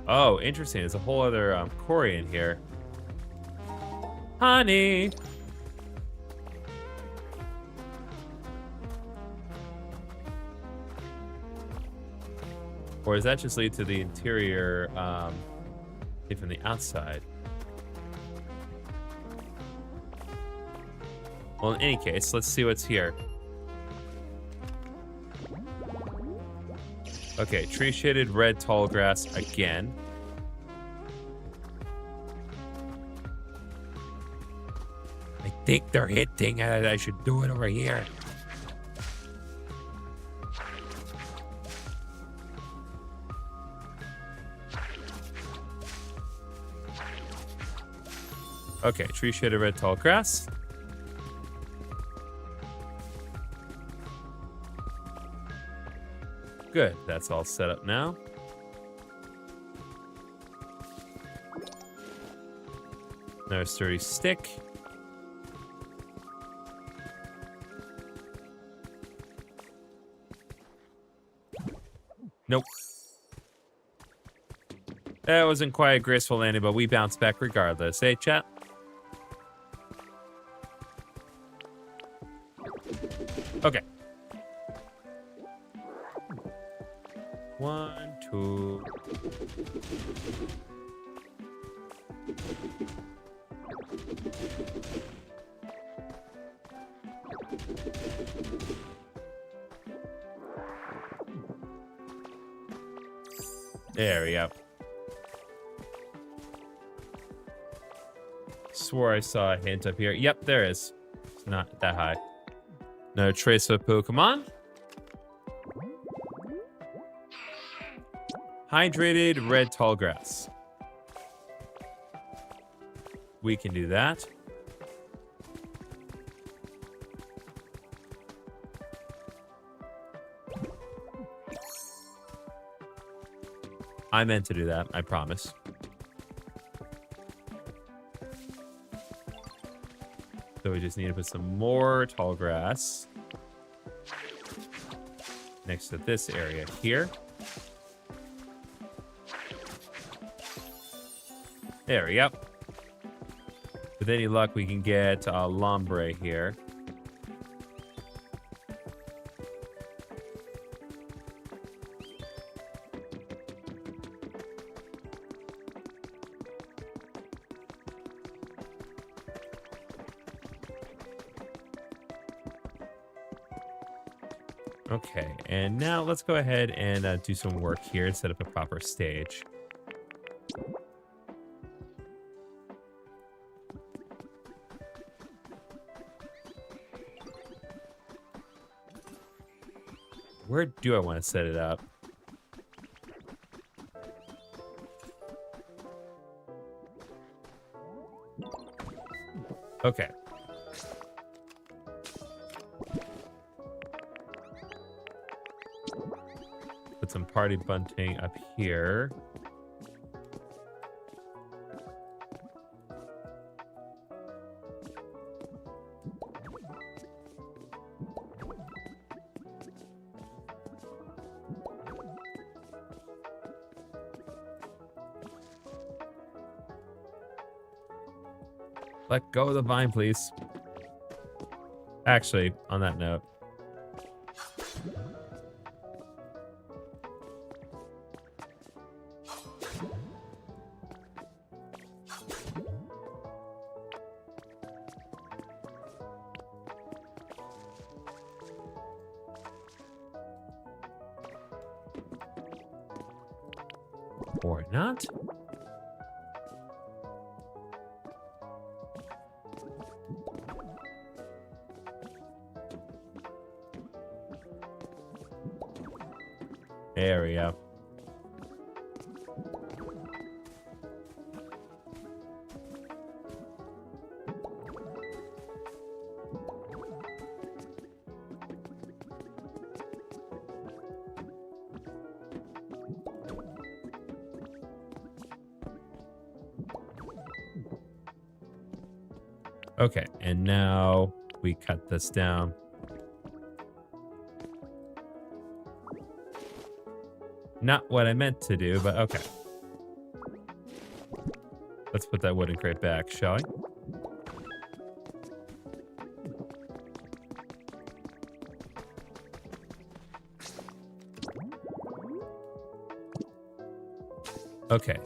Oh, interesting. There's a whole other quarry in here. Honey! Or does that just lead to the interior from the outside? Well, in any case, let's see what's here. Okay, tree shaded red tall grass again. I think they're hitting and I should do it over here. Okay, tree shaded red tall grass. Good, that's all set up now. Another sturdy stick. Nope. That wasn't quite a graceful landing, but we bounced back regardless. Hey, chat? Okay. 1, 2. There we go. Swore I saw a hint up here. Yep, there is. It's not that high. No trace of Pokemon. Hydrated red tall grass. We can do that. I meant to do that, I promise. So we just need to put some more tall grass next to this area here. There we go. With any luck, we can get Lombre here. Okay, and now let's go ahead and do some work here and set up a proper stage. Where do I want to set it up? Okay. get some party bunting up here. Let go of the vine, please. Actually, on that note. Or not. There we go. Okay, and now we cut this down. Not what I meant to do, but okay. Let's put that wooden crate back, shall we? Okay.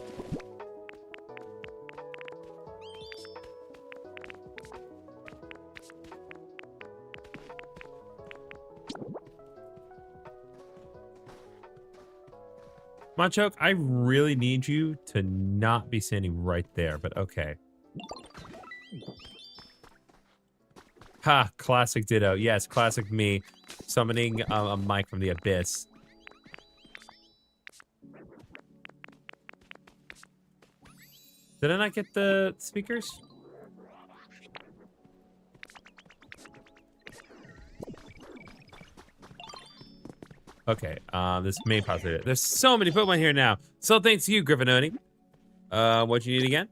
Monchoke, I really need you to not be standing right there, but okay. Ha, classic Ditto. Yes, classic me summoning a mic from the abyss. Did I not get the speakers? Okay, this main populator. There's so many Pokemon here now. So thanks to you, GriffinOni. What you need again?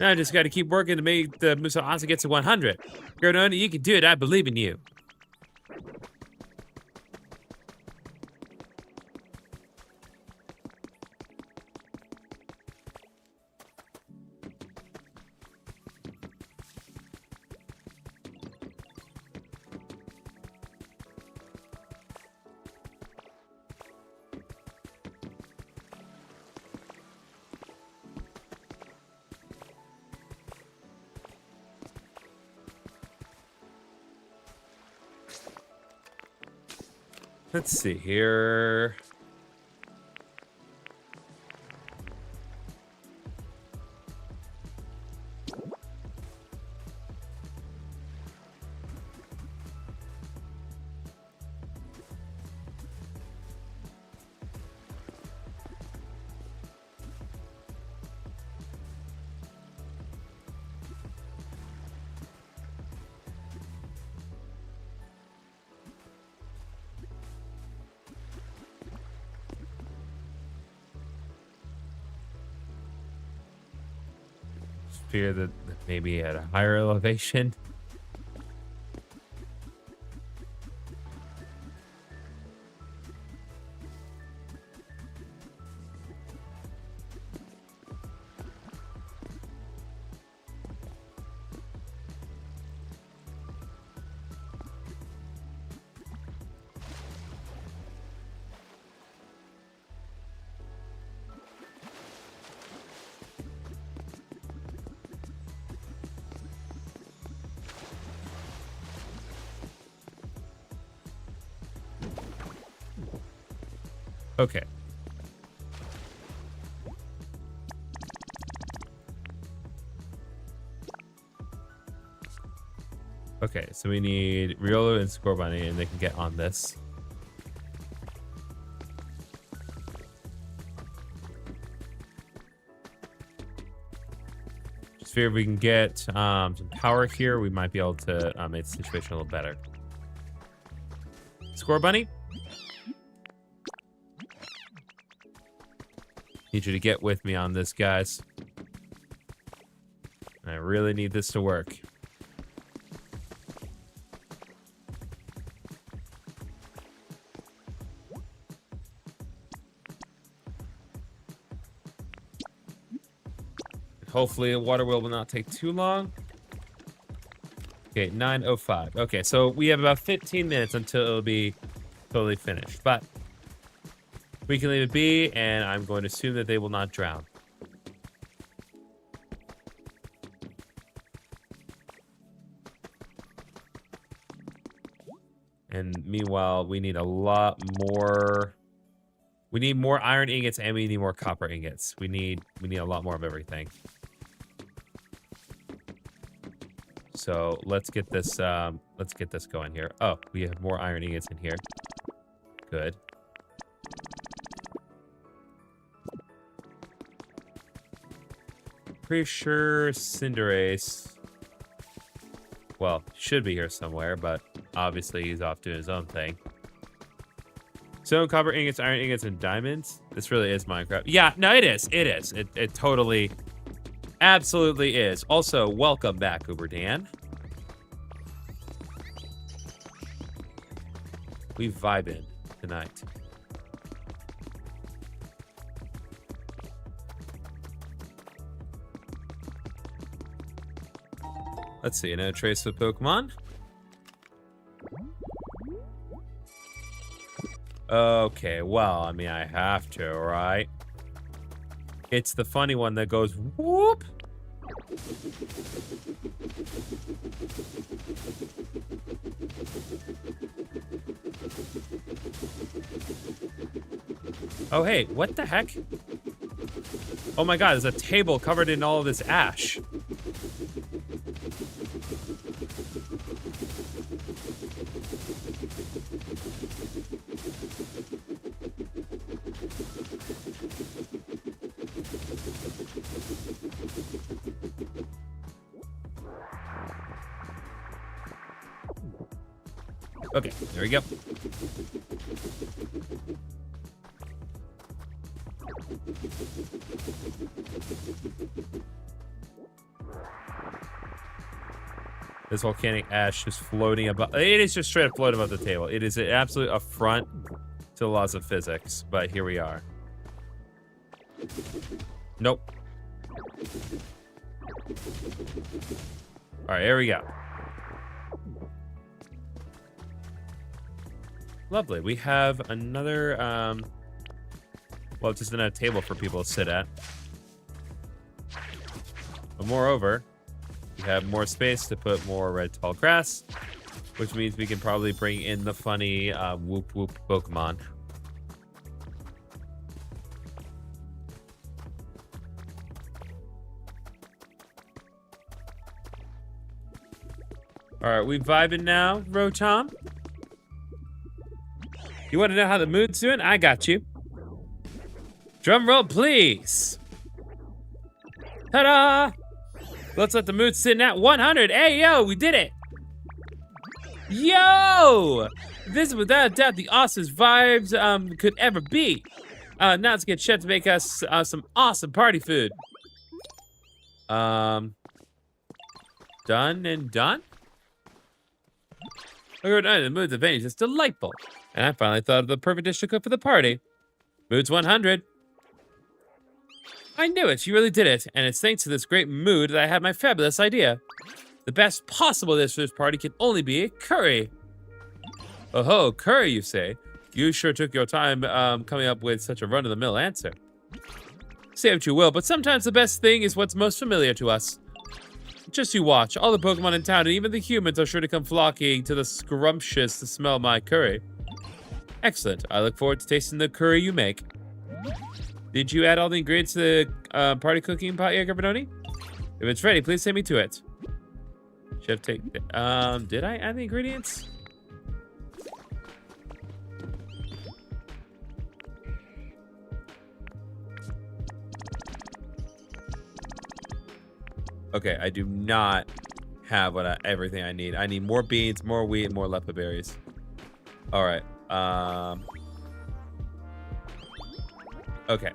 Now I just got to keep working to make the Musaasa get to 100. GriffinOni, you can do it. I believe in you. Let's see here. Fear that maybe at a higher elevation. Okay. Okay, so we need Riolu and Scorbunny, and they can get on this. Just figure if we can get some power here, we might be able to make the situation a little better. Scorbunny? Need you to get with me on this, guys. I really need this to work. Hopefully, the water wheel will not take too long. Okay, 9:05. Okay, so we have about 15 minutes until it'll be totally finished. But we can leave it be, and I'm going to assume that they will not drown. And meanwhile, we need a lot more. We need more iron ingots, and we need more copper ingots. We need a lot more of everything. So let's get this going here. Oh, we have more iron ingots in here. Good. Pretty sure Cinderace, well, should be here somewhere, but obviously he's off doing his own thing. Stone, copper ingots, iron ingots, and diamonds. This really is Minecraft. Yeah, no, it is. It is. It totally, absolutely is. Also, welcome back, Uber Dan. We vibing tonight. Let's see, no trace of Pokemon. Okay, well, I mean, I have to, right? It's the funny one that goes whoop. Oh, hey, what the heck? Oh my god, there's a table covered in all of this ash. Okay, there we go. This volcanic ash is floating above. It is just straight up floating above the table. It is an absolute affront to the laws of physics, but here we are. Nope. All right, here we go. Lovely. We have another, well, just another table for people to sit at. But moreover, we have more space to put more red tall grass, which means we can probably bring in the funny whoop whoop Pokemon. All right, we vibing now, Rotom. You want to know how the mood's doing? I got you. Drum roll, please. Ta-da! Let's let the mood sit at 100. Hey, yo, we did it. Yo! This is without a doubt the awesomest vibes could ever be. Now let's get Chef to make us some awesome party food. Done and done? Look at the mood's advantage. It's delightful. And I finally thought of the perfect dish to cook for the party. Mood's 100. I knew it. You really did it. And it's thanks to this great mood that I had my fabulous idea. The best possible dish for this party can only be curry. Oh ho, curry, you say? You sure took your time coming up with such a run-of-the-mill answer. Say what you will, but sometimes the best thing is what's most familiar to us. Just you watch. All the Pokemon in town and even the humans are sure to come flocking to the scrumptious to smell my curry. Excellent. I look forward to tasting the curry you make. Did you add all the ingredients to the party cooking pot yet, GriffinOni? If it's ready, please take me to it. Chef, did I add the ingredients? Okay, I do not have everything I need. I need more beans, more wheat, and more lepa berries. All right. Okay.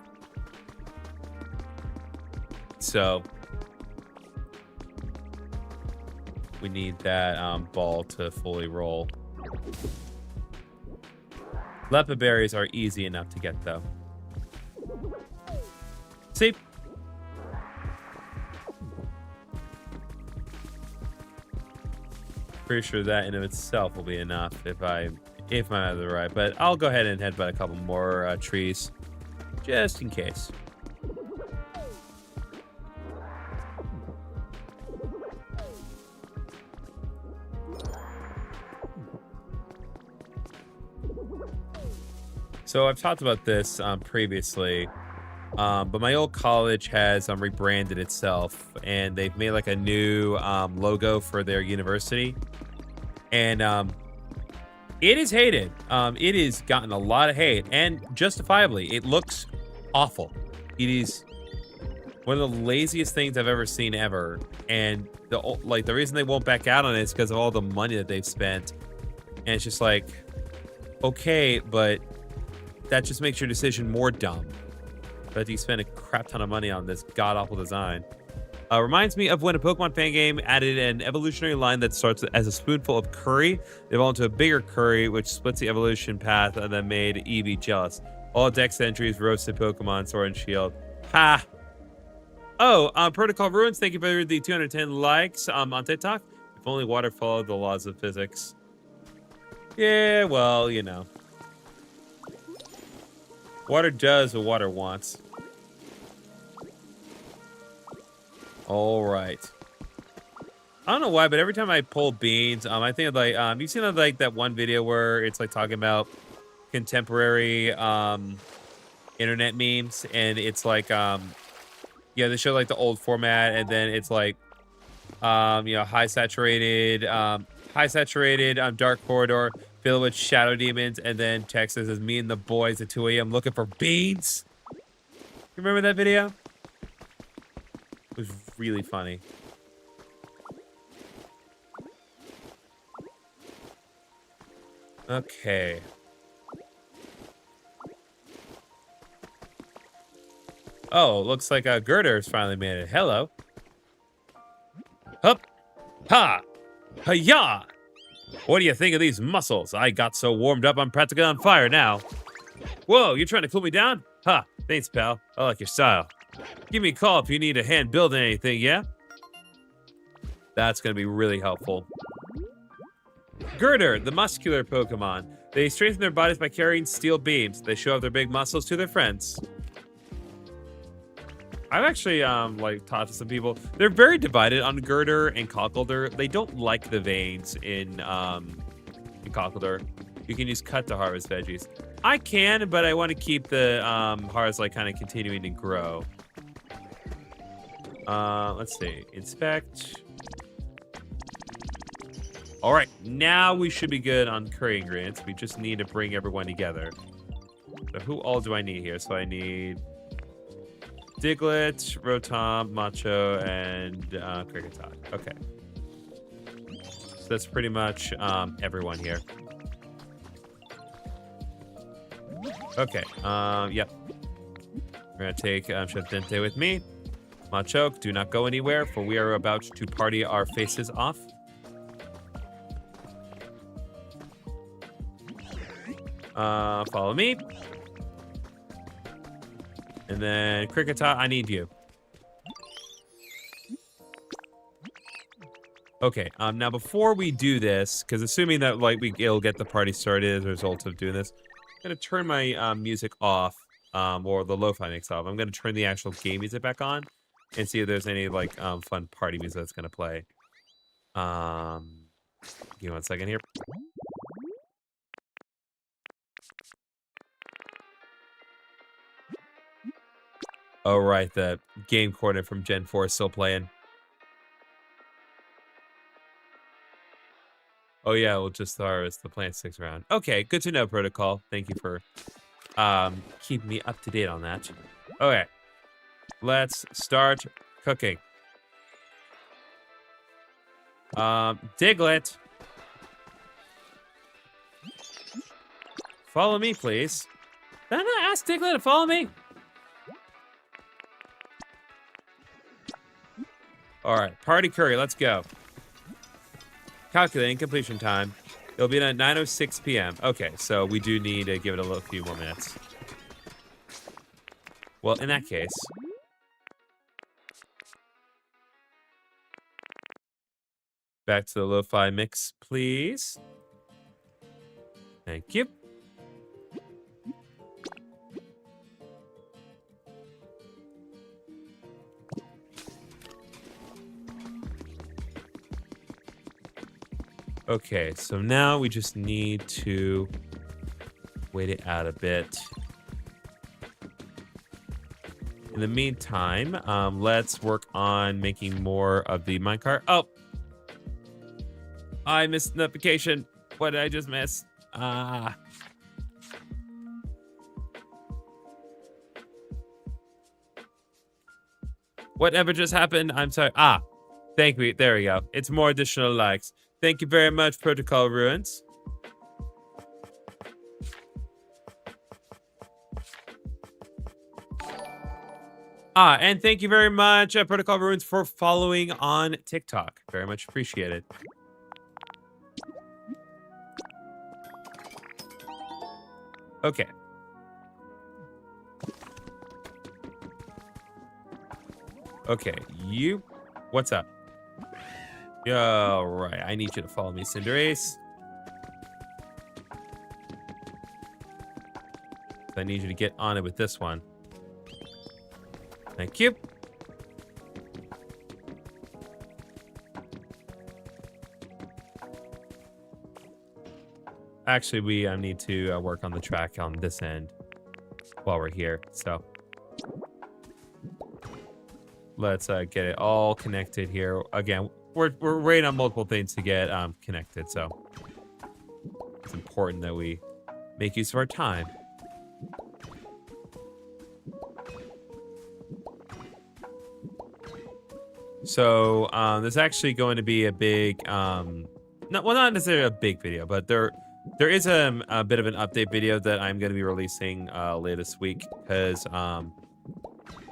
So we need that ball to fully roll. Leopard berries are easy enough to get, though. See? Pretty sure that in of itself will be enough if I'm out of the right. But I'll go ahead and headbutt a couple more trees, just in case. So I've talked about this previously, but my old college has rebranded itself, and they've made like a new logo for their university, and it is hated. It has gotten a lot of hate, and justifiably. It looks awful. It is one of the laziest things I've ever seen ever, and the reason they won't back out on it is because of all the money that they've spent, and it's just like, okay, but that just makes your decision more dumb. But you spend a crap ton of money on this god-awful design. Reminds me of when a Pokemon fan game added an evolutionary line that starts as a spoonful of curry. They evolved into a bigger curry, which splits the evolution path and then made Eevee jealous. All Dex entries roasted Pokemon Sword and Shield. Ha! Oh, Protocol Ruins, thank you for the 210 likes on TikTok. If only water followed the laws of physics. Yeah, well, you know. Water does what water wants. All right. I don't know why, but every time I pull beans, I think of like you've seen like that one video where it's like talking about contemporary internet memes, and it's like yeah, they show like the old format, and then it's like you know, high saturated dark corridor filled with shadow demons, and then text that says me and the boys at 2 a.m. looking for beans. You remember that video? It was really funny. Okay. Oh, looks like Girder's finally made it. Hello. Hup. Ha. Hiya. What do you think of these muscles? I got so warmed up, I'm practically on fire now. Whoa, you trying to cool me down? Ha, thanks, pal. I like your style. Give me a call if you need a hand building anything, yeah? That's going to be really helpful. Girder, the muscular Pokemon. They strengthen their bodies by carrying steel beams. They show off their big muscles to their friends. I've actually like talked to some people. They're very divided on Girder and Cockledor. They don't like the veins in Cockledor. You can use cut to harvest veggies. I can, but I want to keep the hearts like kind of continuing to grow. Let's see. Inspect. All right, now we should be good on curry ingredients. We just need to bring everyone together. So who all do I need here? So I need Diglett, Rotom, Macho, and Kricketot. Okay. So that's pretty much everyone here. Okay, yep. We're gonna take Chef Dente with me. Machoke, do not go anywhere, for we are about to party our faces off. Follow me. And then Kricketot, I need you. Okay, now before we do this, because assuming that like it'll get the party started as a result of doing this, I'm gonna turn my music off, or the lo-fi mix off. I'm gonna turn the actual game music back on and see if there's any like fun party music that's gonna play. Give me 1 second here. Oh right, the game coordinate from Gen 4 is still playing. Oh yeah, we'll just harvest the plant sticks around. Okay, good to know, Protocol. Thank you for keeping me up to date on that. Okay, let's start cooking. Diglett, follow me, please. Did I not ask Diglett to follow me? All right, party curry, let's go. Calculating completion time. It'll be at 9:06 p.m. Okay, so we do need to give it a little few more minutes. Well, in that case, back to the lo-fi mix, please. Thank you. Okay, so now we just need to wait it out a bit. In the meantime, let's work on making more of the minecart. Oh! I missed the notification. What did I just miss? Whatever just happened? I'm sorry. Thank you. There we go. It's more additional likes. Thank you very much, Protocol Ruins. And thank you very much, Protocol Ruins, for following on TikTok. Very much appreciated. Okay. Okay, you. What's up? All right, I need you to follow me, Cinderace. I need you to get on it with this one. Thank you. Actually, we need to work on the track on this end while we're here. So let's get it all connected here. Again, we're waiting on multiple things to get connected. So it's important that we make use of our time. So there's actually going to be a big, not necessarily a big video, but there is a bit of an update video that I'm going to be releasing later this week, because I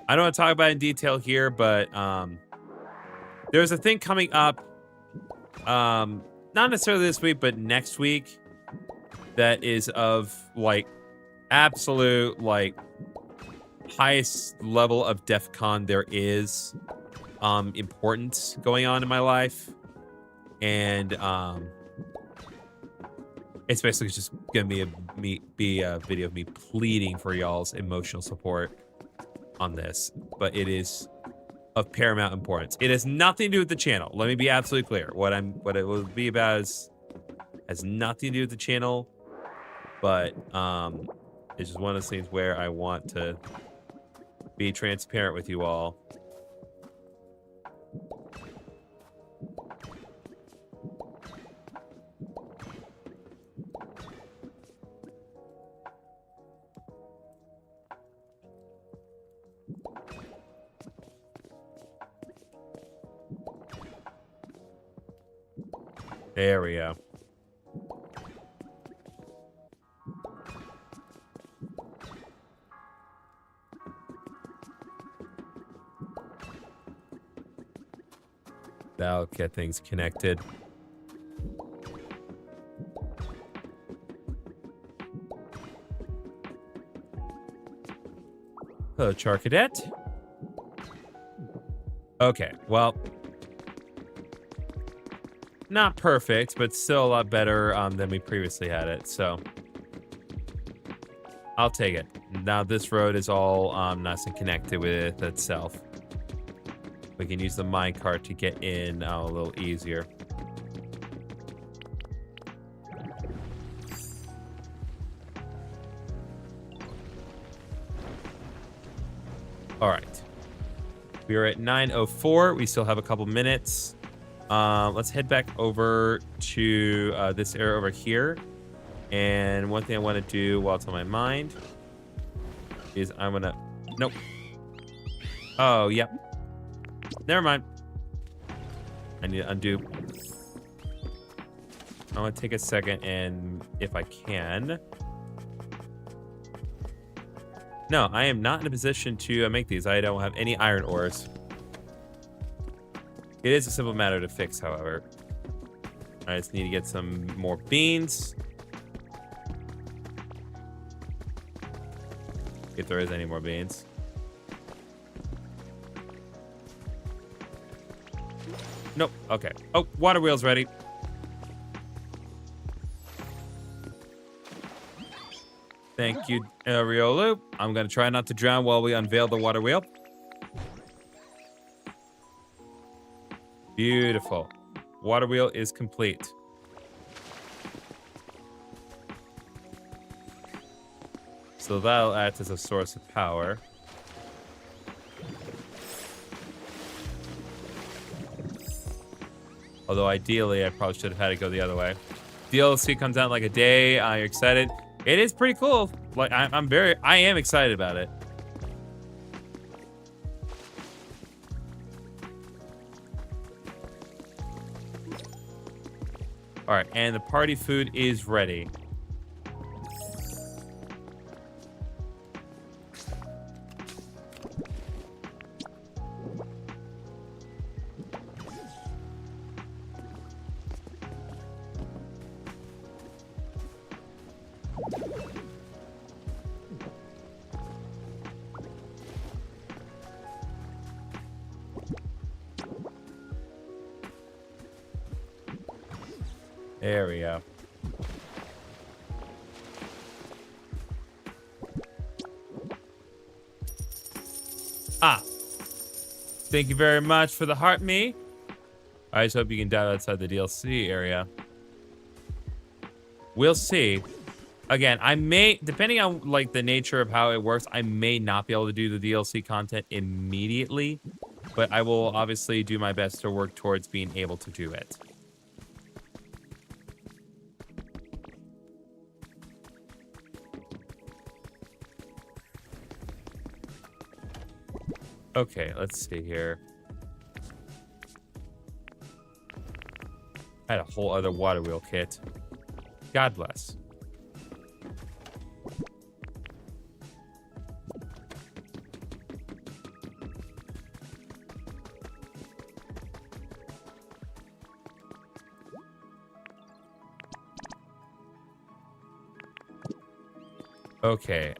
don't want to talk about it in detail here, but there's a thing coming up, not necessarily this week, but next week, that is of like absolute like highest level of DEF CON there is. Importance going on in my life, and it's basically just gonna be a video of me pleading for y'all's emotional support on this, but it is of paramount importance. It has nothing to do with the channel. Let me be absolutely clear. What it will be about has nothing to do with the channel, but it's just one of those things where I want to be transparent with you all. There we go. That'll get things connected. Hello, Charcadet. Okay, well, not perfect, but still a lot better than we previously had it, so I'll take it. Now this road is all nice and connected with itself. We can use the minecart to get in a little easier. All right. We are at 9:04. We still have a couple minutes. Let's head back over to this area over here. And one thing I want to do while it's on my mind is I'm going to... Nope. Oh, yep. Never mind. I need to undo. I want to take a second and, if I can... No, I am not in a position to make these. I don't have any iron ores. It is a simple matter to fix, however. I just need to get some more beans. If there is any more beans. Nope. Okay. Oh, water wheel's ready. Thank you, Ariolu. I'm going to try not to drown while we unveil the water wheel. Beautiful. Water wheel is complete. So that'll act as a source of power. Although ideally, I probably should have had it go the other way. DLC comes out in like a day. Are you excited? It is pretty cool. Like I am excited about it. All right, and the party food is ready. There we go. Ah. Thank you very much for the heart me. I just hope you can dive outside the DLC area. We'll see. Again, I may, depending on like the nature of how it works, I may not be able to do the DLC content immediately, but I will obviously do my best to work towards being able to do it. Okay, let's see here. I had a whole other water wheel kit. God bless. Okay,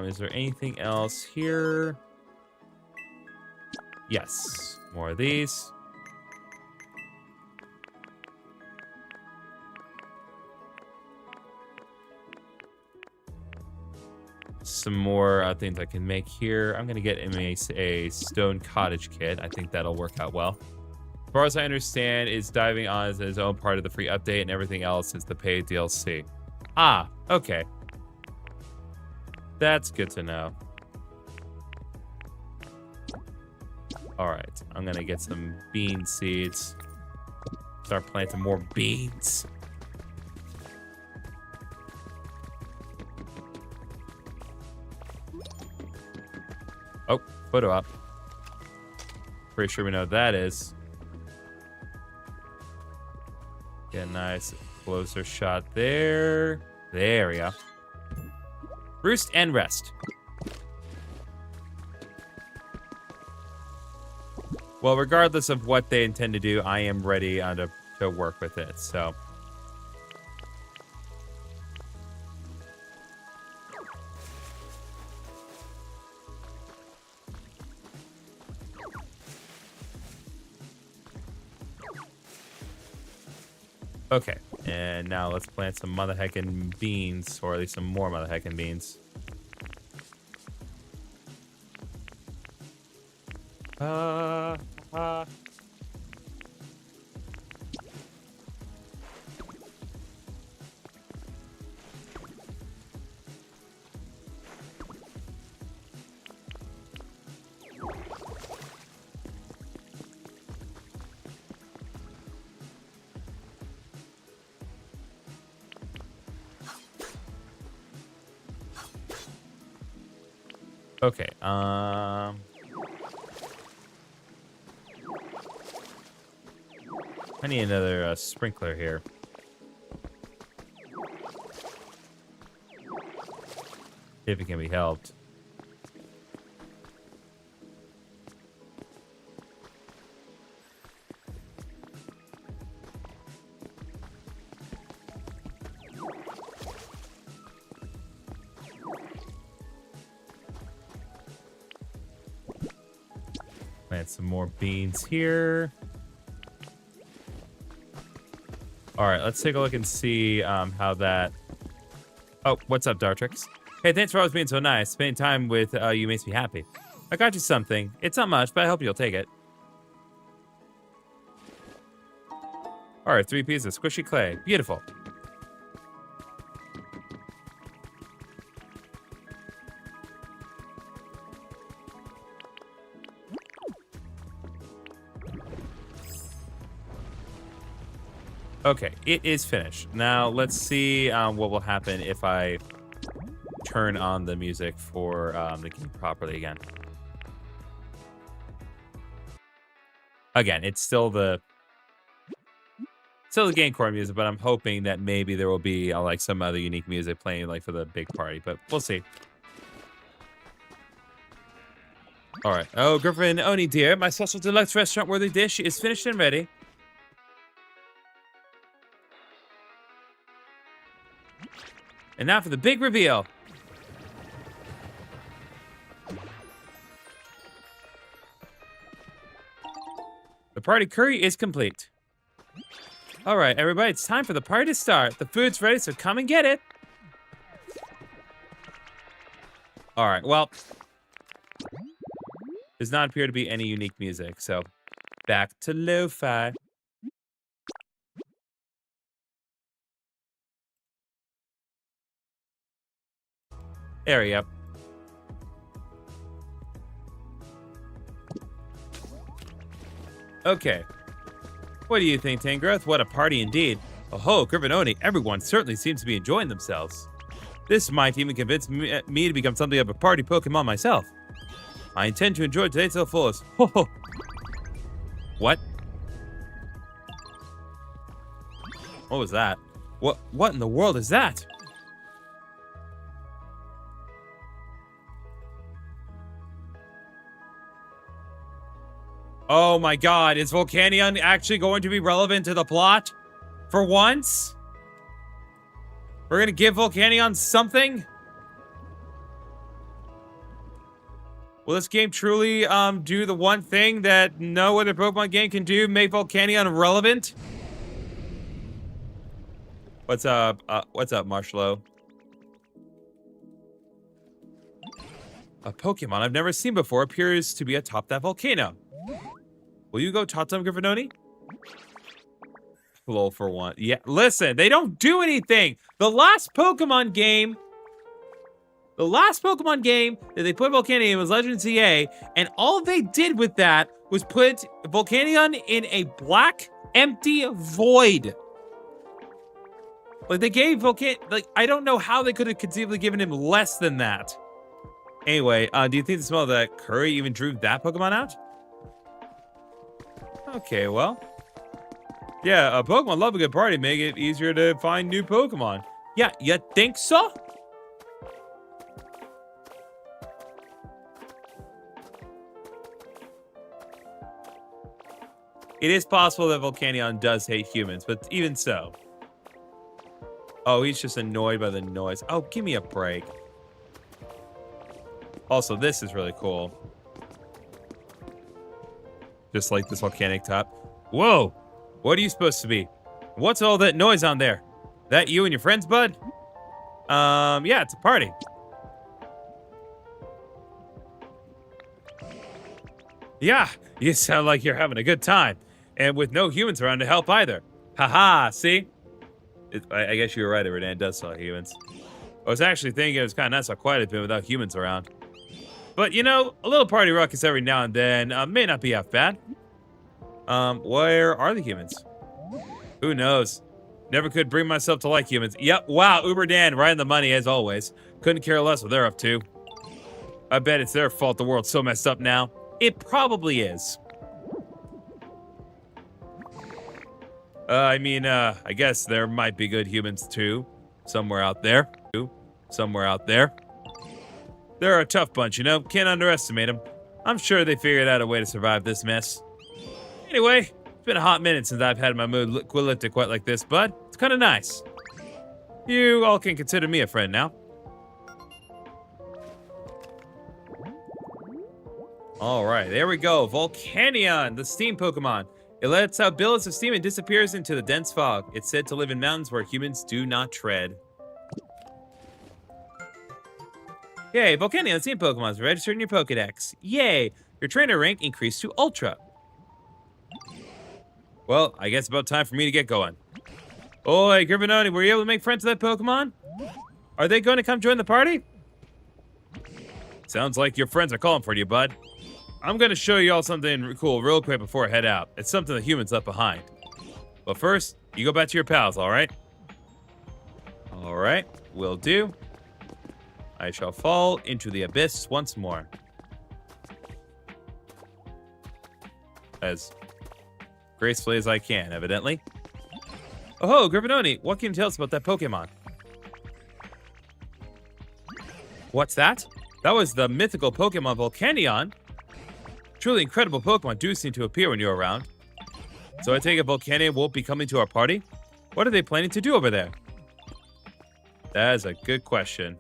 is there anything else here? Yes, more of these. Some more things I can make here. I'm gonna get a stone cottage kit. I think that'll work out well. As far as I understand, is diving on as its own part of the free update, and everything else is the paid DLC. Ah, okay. That's good to know. All right, I'm gonna get some bean seeds. Start planting more beans. Oh, photo op. Pretty sure we know what that is. Get a nice closer shot there. There we go. Roost and rest. Well, regardless of what they intend to do, I am ready to work with it, so. Okay, and now let's plant some mother heckin' beans, or at least some more mother heckin' beans. Okay, I need another sprinkler here. If it can be helped. Plant some more beans here. All right, let's take a look and see how that... Oh, what's up, Dartrix? Hey, thanks for always being so nice. Spending time with you makes me happy. I got you something. It's not much, but I hope you'll take it. All right, 3 pieces of squishy clay. Beautiful. Okay, it is finished. Now, let's see what will happen if I turn on the music for the game properly again. Again, it's still the game core music, but I'm hoping that maybe there will be like some other unique music playing like for the big party, but we'll see. All right. Oh, GriffinOni dear, my special deluxe restaurant worthy dish is finished and ready. And now for the big reveal. The party curry is complete. All right, everybody, it's time for the party to start. The food's ready, so come and get it. All right, well, does not appear to be any unique music, so back to lo-fi. There we go. Okay. What do you think, Tangrowth? What a party indeed. Oh, GriffinOni, everyone certainly seems to be enjoying themselves. This might even convince me to become something of a party Pokemon myself. I intend to enjoy today to the fullest. Ho ho. What? What was that? What in the world is that? Oh my god, is Volcanion actually going to be relevant to the plot? For once? We're gonna give Volcanion something? Will this game truly do the one thing that no other Pokemon game can do, make Volcanion relevant? What's up, Marshmallow? A Pokemon I've never seen before appears to be atop that volcano. Will you go talk to him, GriffinOni? Lol for one. Yeah, listen, they don't do anything. The last Pokemon game that they put Volcanion in was Legend ZA, and all they did with that was put Volcanion in a black, empty void. Like, they gave like, I don't know how they could have conceivably given him less than that. Anyway, do you think the smell of that curry even drew that Pokemon out? Okay, well. Yeah, Pokemon love a good party. Make it easier to find new Pokemon. Yeah, you think so? It is possible that Volcanion does hate humans, but even so. Oh, he's just annoyed by the noise. Oh, give me a break. Also, this is really cool. Just like this volcanic top. Whoa! What are you supposed to be? What's all that noise on there? That you and your friends, bud? Yeah, it's a party. Yeah, you sound like you're having a good time. And with no humans around to help either. Haha, see? I guess you were right, Everdan does sell humans. I was actually thinking it was kind of nice how quiet it's been without humans around. But, you know, a little party ruckus every now and then may not be half bad. Where are the humans? Who knows? Never could bring myself to like humans. Yep, wow, Uber Dan, right in the money as always. Couldn't care less what they're up to. I bet it's their fault the world's so messed up now. It probably is. I guess there might be good humans too. Somewhere out there. They're a tough bunch, you know? Can't underestimate them. I'm sure they figured out a way to survive this mess. Anyway, it's been a hot minute since I've had my mood lifted quite like this, bud. It's kind of nice. You all can consider me a friend now. All right, there we go. Volcanion, the steam Pokemon. It lets out billows of steam and disappears into the dense fog. It's said to live in mountains where humans do not tread. Yay, Volcanion, the steam Pokemon is registered in your Pokedex. Yay, your trainer rank increased to Ultra. Well, I guess it's about time for me to get going. Oi, GriffinOni, were you able to make friends with that Pokemon? Are they going to come join the party? Sounds like your friends are calling for you, bud. I'm going to show you all something cool real quick before I head out. It's something the humans left behind. But first, you go back to your pals, all right? All right, will do. I shall fall into the abyss once more. As gracefully as I can, evidently. Oh, GriffinOni, what can you tell us about that Pokemon? What's that? That was the mythical Pokemon Volcanion. Truly incredible Pokemon do seem to appear when you're around. So I take it Volcanion won't be coming to our party? What are they planning to do over there? That is a good question.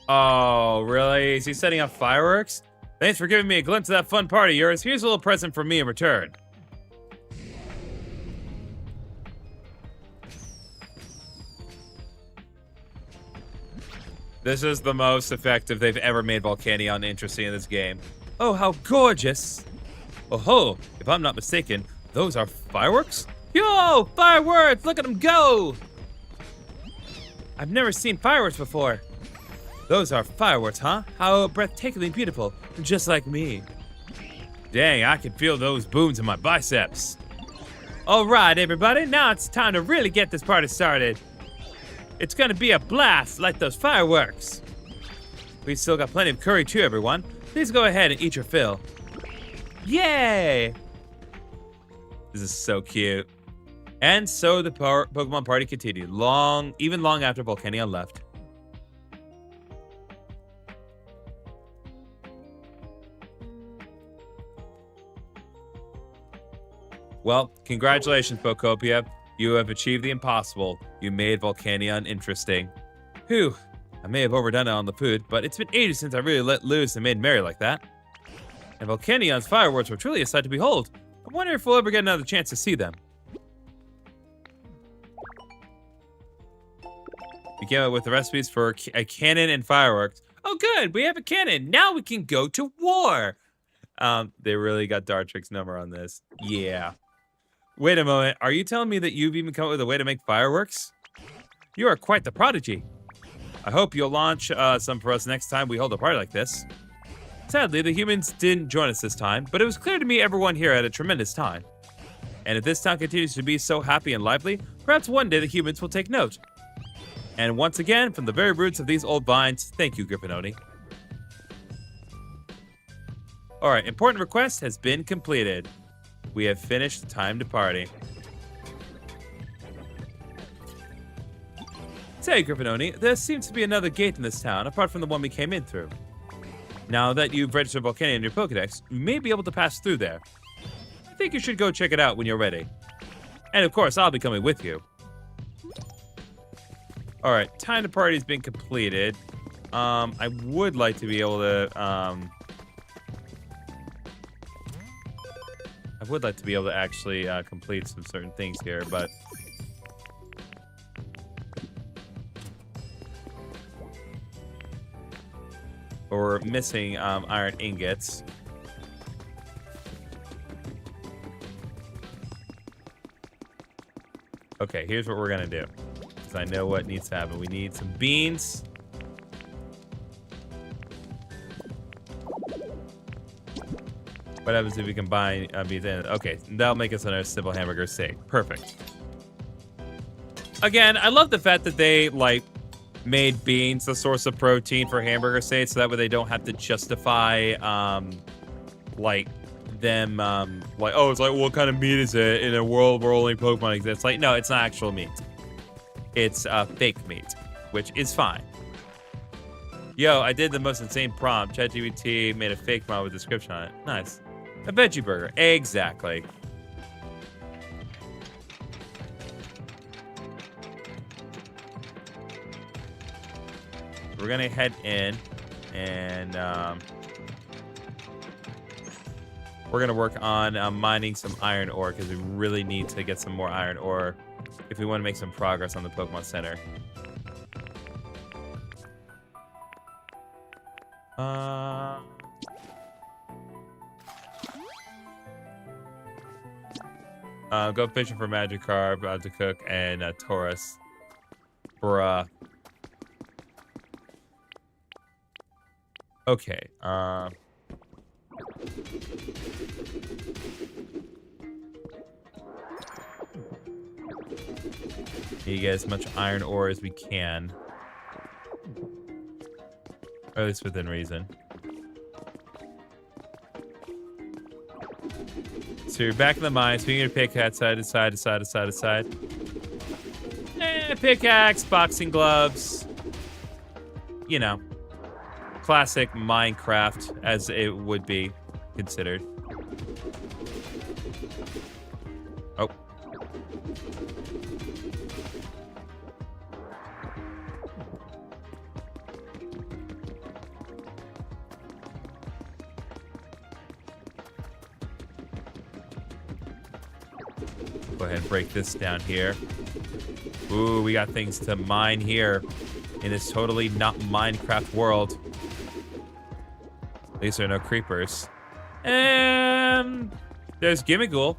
Oh, really? Is he setting up fireworks? Thanks for giving me a glimpse of that fun party of yours. Here's a little present from me in return. This is the most effective they've ever made Volcanion interesting in this game. Oh, how gorgeous. Oh ho, if I'm not mistaken, those are fireworks? Yo, fireworks, look at them go. I've never seen fireworks before. Those are fireworks, huh? How breathtakingly beautiful, just like me. Dang, I can feel those booms in my biceps. All right, everybody, now it's time to really get this party started. It's gonna be a blast, like those fireworks. We still got plenty of curry too, everyone. Please go ahead and eat your fill. Yay! This is so cute. And so the Pokemon party continued, even long after Volcanion left. Well, congratulations, Pokopia. You have achieved the impossible. You made Volcanion interesting. Whew, I may have overdone it on the food, but it's been ages since I really let loose and made merry like that. And Volcanion's fireworks were truly a sight to behold. I wonder if we'll ever get another chance to see them. We came up with the recipes for a cannon and fireworks. Oh good, we have a cannon. Now we can go to war. They really got Dartrix's number on this. Yeah. Wait a moment, are you telling me that you've even come up with a way to make fireworks? You are quite the prodigy. I hope you'll launch some for us next time we hold a party like this. Sadly, the humans didn't join us this time, but it was clear to me everyone here had a tremendous time. And if this town continues to be so happy and lively, perhaps one day the humans will take note. And once again, from the very roots of these old vines, thank you, GriffinOni. Alright, important request has been completed. We have finished time to party. Say, GriffinOni, there seems to be another gate in this town, apart from the one we came in through. Now that you've registered Volcanion in your Pokedex, you may be able to pass through there. I think you should go check it out when you're ready. And of course, I'll be coming with you. Alright, time to party's been completed. I would like to be able to, actually complete some certain things here, but we're missing iron ingots. Okay, here's what we're gonna do, because I know what needs to happen. We need some beans. What happens if we combine beans in? Okay, that'll make us a simple hamburger steak. Perfect. Again, I love the fact that they, like, made beans the source of protein for hamburger steaks, so that way they don't have to justify, like, them, like, oh, it's like, what kind of meat is it in a world where only Pokemon exists? Like, no, it's not actual meat. It's, fake meat, which is fine. Yo, I did the most insane prompt. ChatGPT made a fake mod with a description on it. Nice. A veggie burger. Exactly. We're going to head in and we're going to work on mining some iron ore because we really need to get some more iron ore if we want to make some progress on the Pokemon Center. Go fishing for Magikarp, to cook, and Taurus. Bruh. Okay. Need to get as much iron ore as we can. Or at least within reason. So you're back in the mines. We need to pick that side to side to side to side to side. Pickaxe, boxing gloves. You know. Classic Minecraft, as it would be considered. Oh. Go ahead and break this down here. Ooh, we got things to mine here in this totally not Minecraft world. At least there are no creepers. And there's Gimmighoul.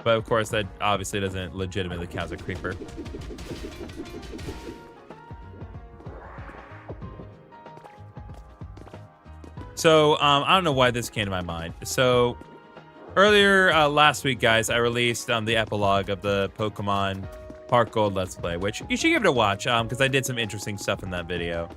But of course, that obviously doesn't legitimately count as a creeper. So, I don't know why this came to my mind. So, earlier last week, guys, I released the epilogue of the Pokemon Heart Gold Let's Play, which you should give it a watch, because I did some interesting stuff in that video.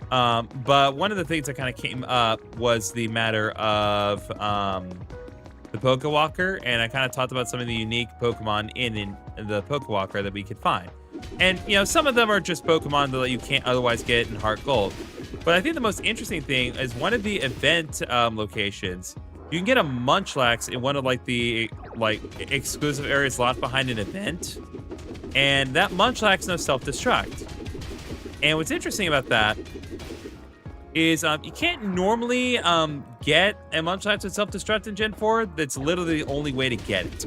But one of the things that kind of came up was the matter of the Pokewalker, and I kind of talked about some of the unique Pokemon in the Pokewalker that we could find. And, you know, some of them are just Pokemon that you can't otherwise get in Heart Gold. But I think the most interesting thing is one of the event locations. You can get a Munchlax in one of the exclusive areas locked behind an event, and that Munchlax no self-destruct. And what's interesting about that is you can't normally get a Munchlax with self-destruct in Gen 4. That's literally the only way to get it.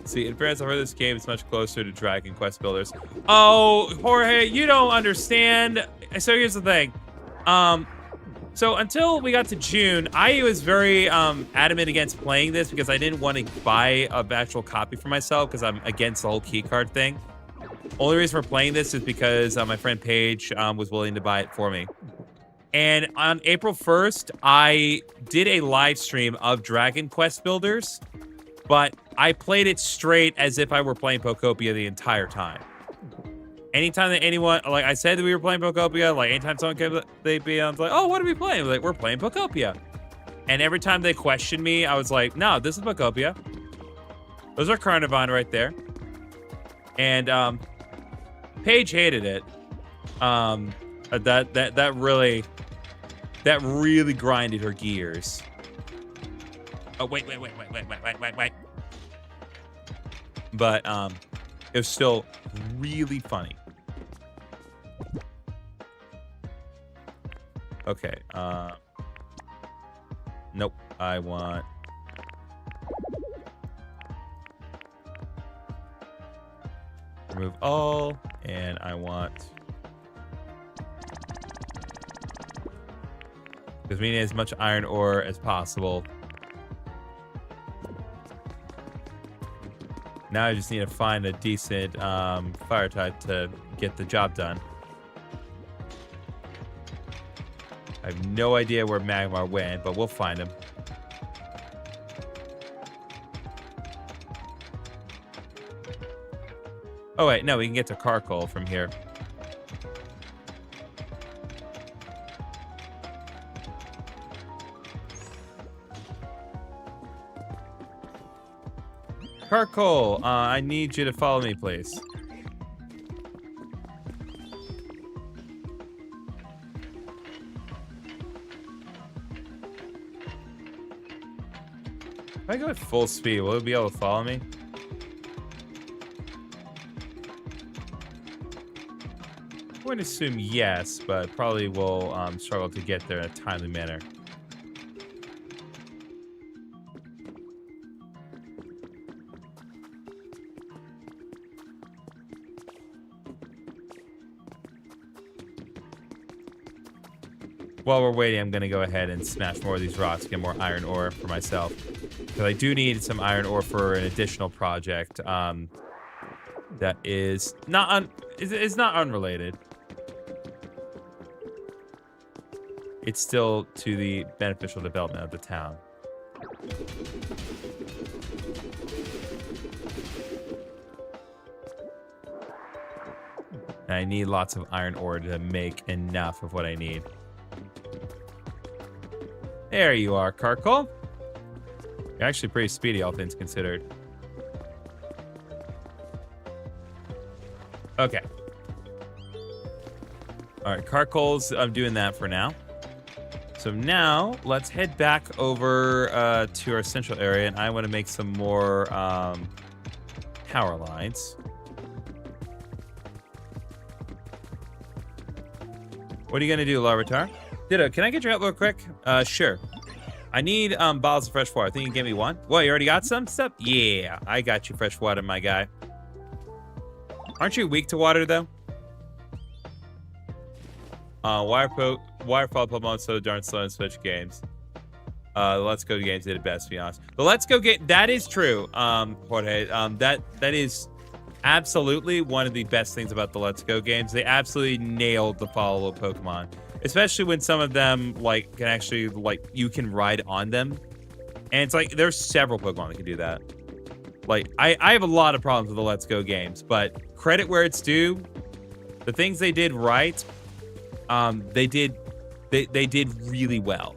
See, in fairness, I've heard this game is much closer to Dragon Quest Builders. Oh, Jorge, you don't understand. So here's the thing. So until we got to June, I was very adamant against playing this because I didn't want to buy an actual copy for myself because I'm against the whole keycard thing. Only reason for playing this is because my friend Paige was willing to buy it for me. And on April 1st, I did a live stream of Dragon Quest Builders, but I played it straight as if I were playing Pokopia the entire time. Anytime that anyone, like I said that we were playing Pokopia, like anytime someone came, they'd be like, oh, what are we playing? Like, we're playing Pokopia. And every time they questioned me, I was like, no, this is Pokopia. Those are Carnivine right there. And Paige hated it. That really grinded her gears. Oh, wait. But it was still really funny. Okay, nope, I want... remove all, and I want... because we need as much iron ore as possible. Now I just need to find a decent fire type to get the job done. I have no idea where Magmar went, but we'll find him. Oh wait, no, we can get to Carkol from here. Carkol, I need you to follow me, please. I go at full speed, will it be able to follow me? I would assume yes, but probably will struggle to get there in a timely manner. While we're waiting, I'm going to go ahead and smash more of these rocks to get more iron ore for myself. Because I do need some iron ore for an additional project that is not unrelated. It's still to the beneficial development of the town. And I need lots of iron ore to make enough of what I need. There you are, Carcoal. You're actually pretty speedy, all things considered. Okay. All right, Carcoal's doing that for now. So now, let's head back over to our central area, and I want to make some more power lines. What are you going to do, Larvitar? Ditto, can I get your help real quick? Sure. I need bottles of fresh water. I think you can give me one. What, you already got some stuff? Yeah, I got you fresh water, my guy. Aren't you weak to water, though? Waterfall Pokemon so darn slow in Switch games. Let's Go games did it best, to be honest. The Let's Go game, that is true, Jorge. That is absolutely one of the best things about the Let's Go games. They absolutely nailed the follow Pokemon. Especially when some of them, like, can actually, like, you can ride on them. And it's like, there's several Pokemon that can do that. Like, I have a lot of problems with the Let's Go games, but credit where it's due. The things they did right, they did really well.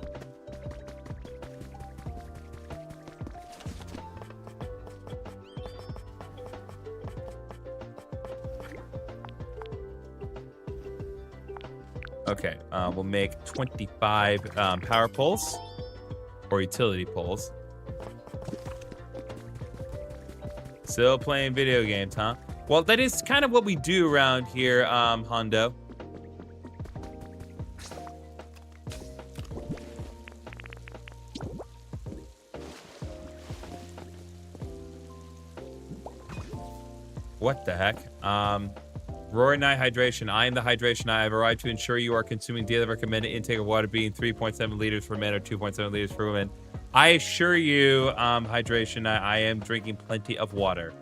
Okay, we'll make 25 power poles or utility poles. Still playing video games, huh? Well, that is kind of what we do around here, Hondo. What the heck? Roaring Night Hydration. I am the hydration. I have arrived to ensure you are consuming daily recommended intake of water being 3.7 liters for men or 2.7 liters for women. I assure you, hydration, I am drinking plenty of water.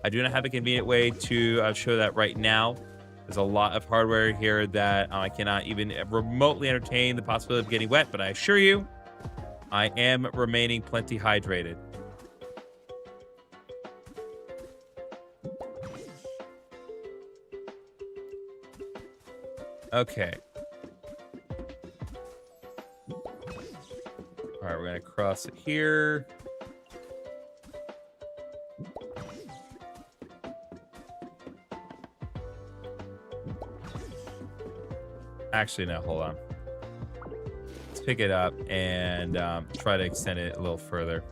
I do not have a convenient way to show that right now. There's a lot of hardware here that I cannot even remotely entertain the possibility of getting wet, but I assure you, I am remaining plenty hydrated. Okay. All right, we're going to cross it here. Actually, no, hold on. Let's pick it up and try to extend it a little further.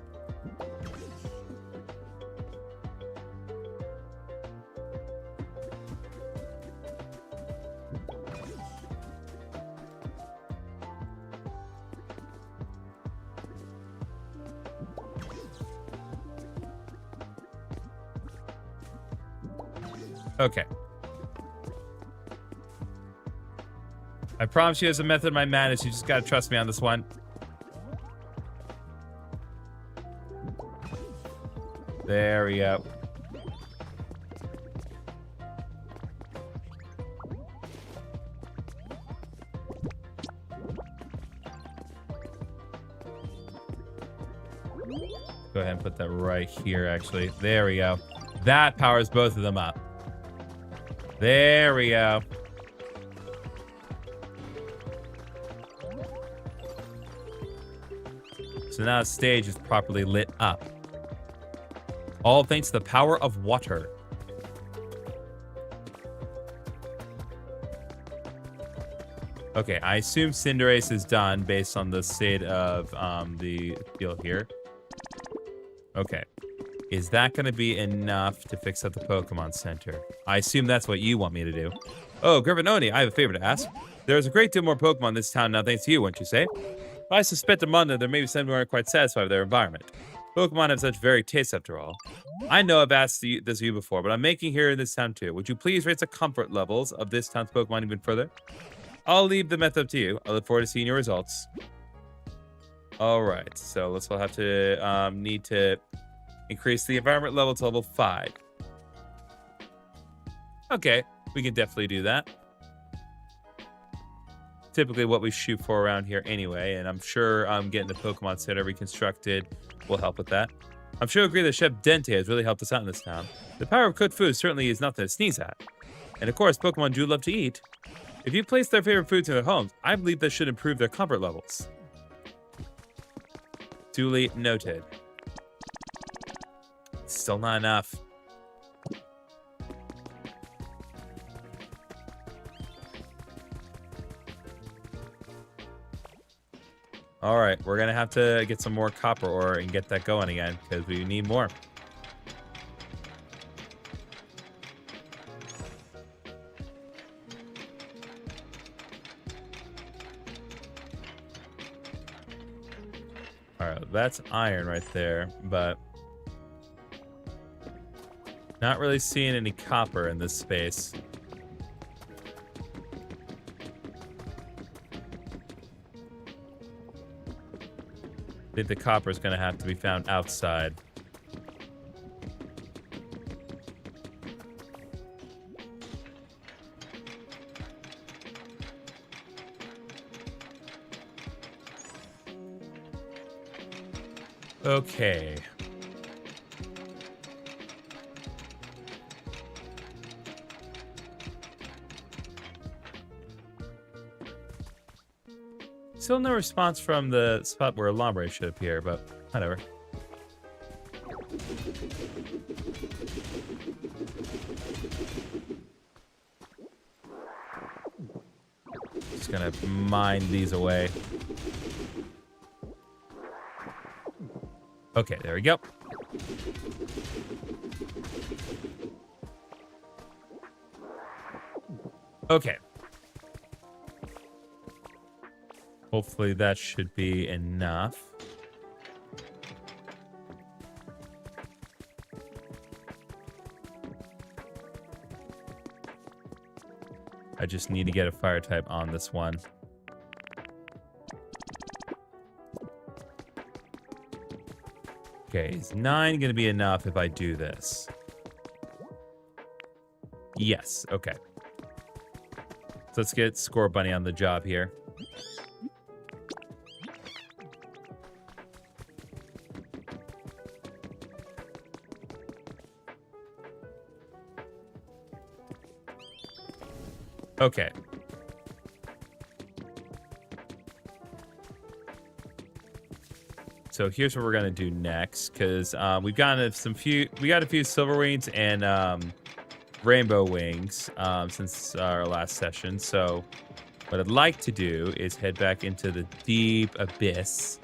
Okay. I promise you there's a method of my madness. You just gotta trust me on this one. There we go. Go ahead and put that right here, actually. There we go. That powers both of them up. There we go. So now the stage is properly lit up. All thanks to the power of water. Okay, I assume Cinderace is done based on the state of the field here. Okay. Is that going to be enough to fix up the Pokemon Center? I assume that's what you want me to do. Oh, GriffinOni, I have a favor to ask. There's a great deal more Pokemon in this town now thanks to you, wouldn't you say? I suspect among them there may be some who aren't quite satisfied with their environment. Pokemon have such varied tastes after all. I know I've asked this of you before, but I'm making here in this town too. Would you please raise the comfort levels of this town's Pokemon even further? I'll leave the method up to you. I look forward to seeing your results. All right, so we'll have to need to increase the environment level to level 5. Okay, we can definitely do that. Typically what we shoot for around here anyway, and I'm sure getting the Pokemon Center reconstructed will help with that. I'm sure you'll agree that Chef Dente has really helped us out in this town. The power of cooked food certainly is nothing to sneeze at. And of course, Pokemon do love to eat. If you place their favorite foods in their homes, I believe that should improve their comfort levels. Duly noted. Still not enough. All right, we're going to have to get some more copper ore and get that going again because we need more. All right, that's iron right there, but not really seeing any copper in this space. I think the copper is going to have to be found outside. Okay. Still no response from the spot where a Lombre should appear, but whatever. Just gonna mine these away. Okay, there we go. Okay. Hopefully that should be enough. I just need to get a fire type on this one. Okay, is 9 going to be enough if I do this? Yes, okay. So let's get Score Bunny on the job here. Okay. So here's what we're gonna do next, because we got a few silver wings and rainbow wings since our last session. So what I'd like to do is head back into the deep abyss.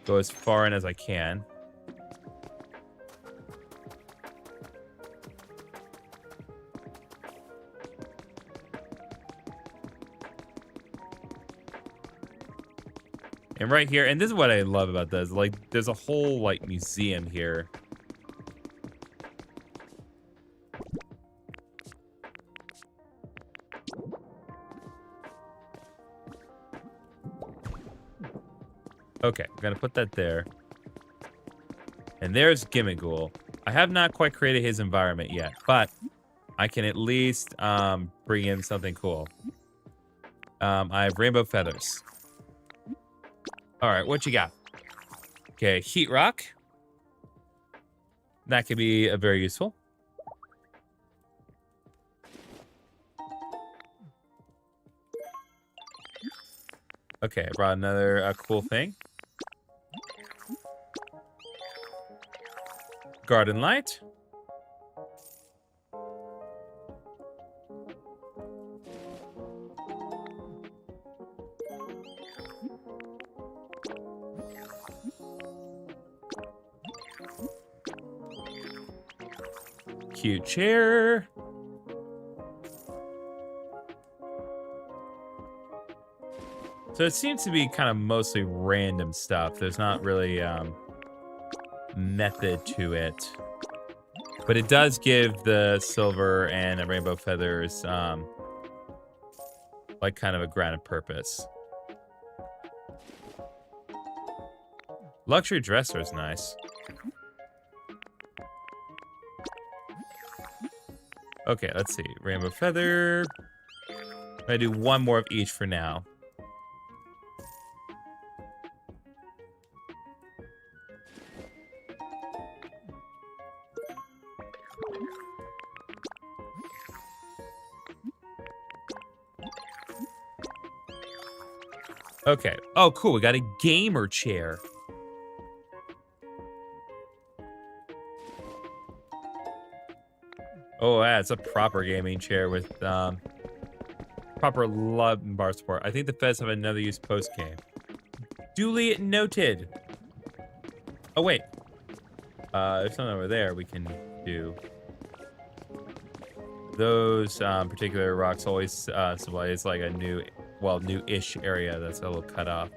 Go as far in as I can. And right here, and this is what I love about this, like, there's a whole, like, museum here. Okay, I'm gonna put that there. And there's Gimmighoul. I have not quite created his environment yet, but I can at least bring in something cool. I have rainbow feathers. All right, what you got? Okay, heat rock. That could be very useful. Okay, I brought another cool thing. Garden light. cute chair. So it seems to be kind of mostly random stuff. There's not really method to it. But it does give the silver and the rainbow feathers like kind of a grounded purpose. Luxury dresser is nice. Okay, let's see. Rainbow feather. I'm gonna do one more of each for now. Okay. Oh, cool. We got a gamer chair. Oh, yeah, it's a proper gaming chair with proper lumbar support. I think the feds have another use post-game. Duly noted. Oh, wait. There's something over there we can do. Those particular rocks always symbolize like a new, well, new-ish area that's a little cut off.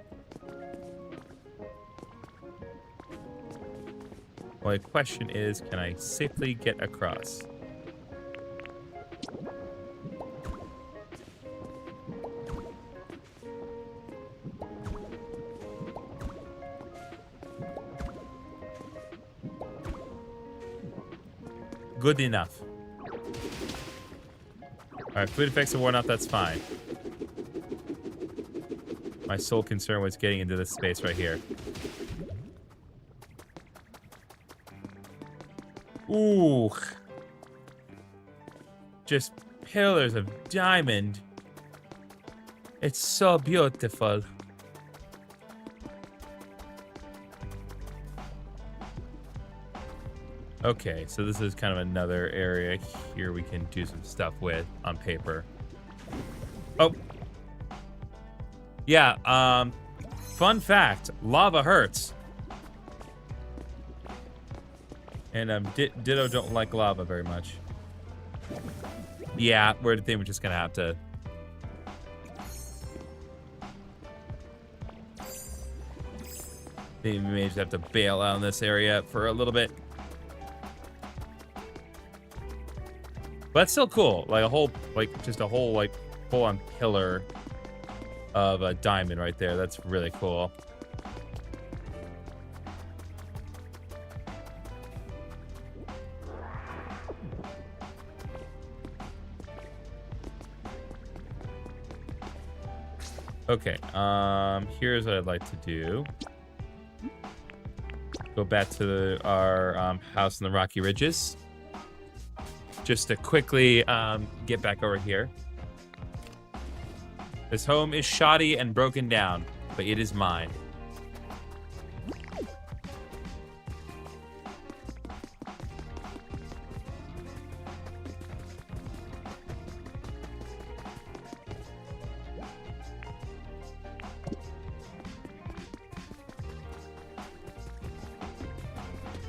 My question is, can I safely get across? Good enough. Alright, food effects are worn off, that's fine. My sole concern was getting into this space right here. Ooh. Just pillars of diamond. It's so beautiful. Okay, so this is kind of another area here we can do some stuff with on paper. Oh. Yeah, fun fact, lava hurts. And Ditto don't like lava very much. Yeah, we're just gonna have to. Maybe we may just have to bail out in this area for a little bit. But that's still cool. Like a whole, just a whole, full-on pillar of a diamond right there. That's really cool. Okay, here's what I'd like to do. Go back to our house in the Rocky Ridges. Just to quickly get back over here. This home is shoddy and broken down, but it is mine.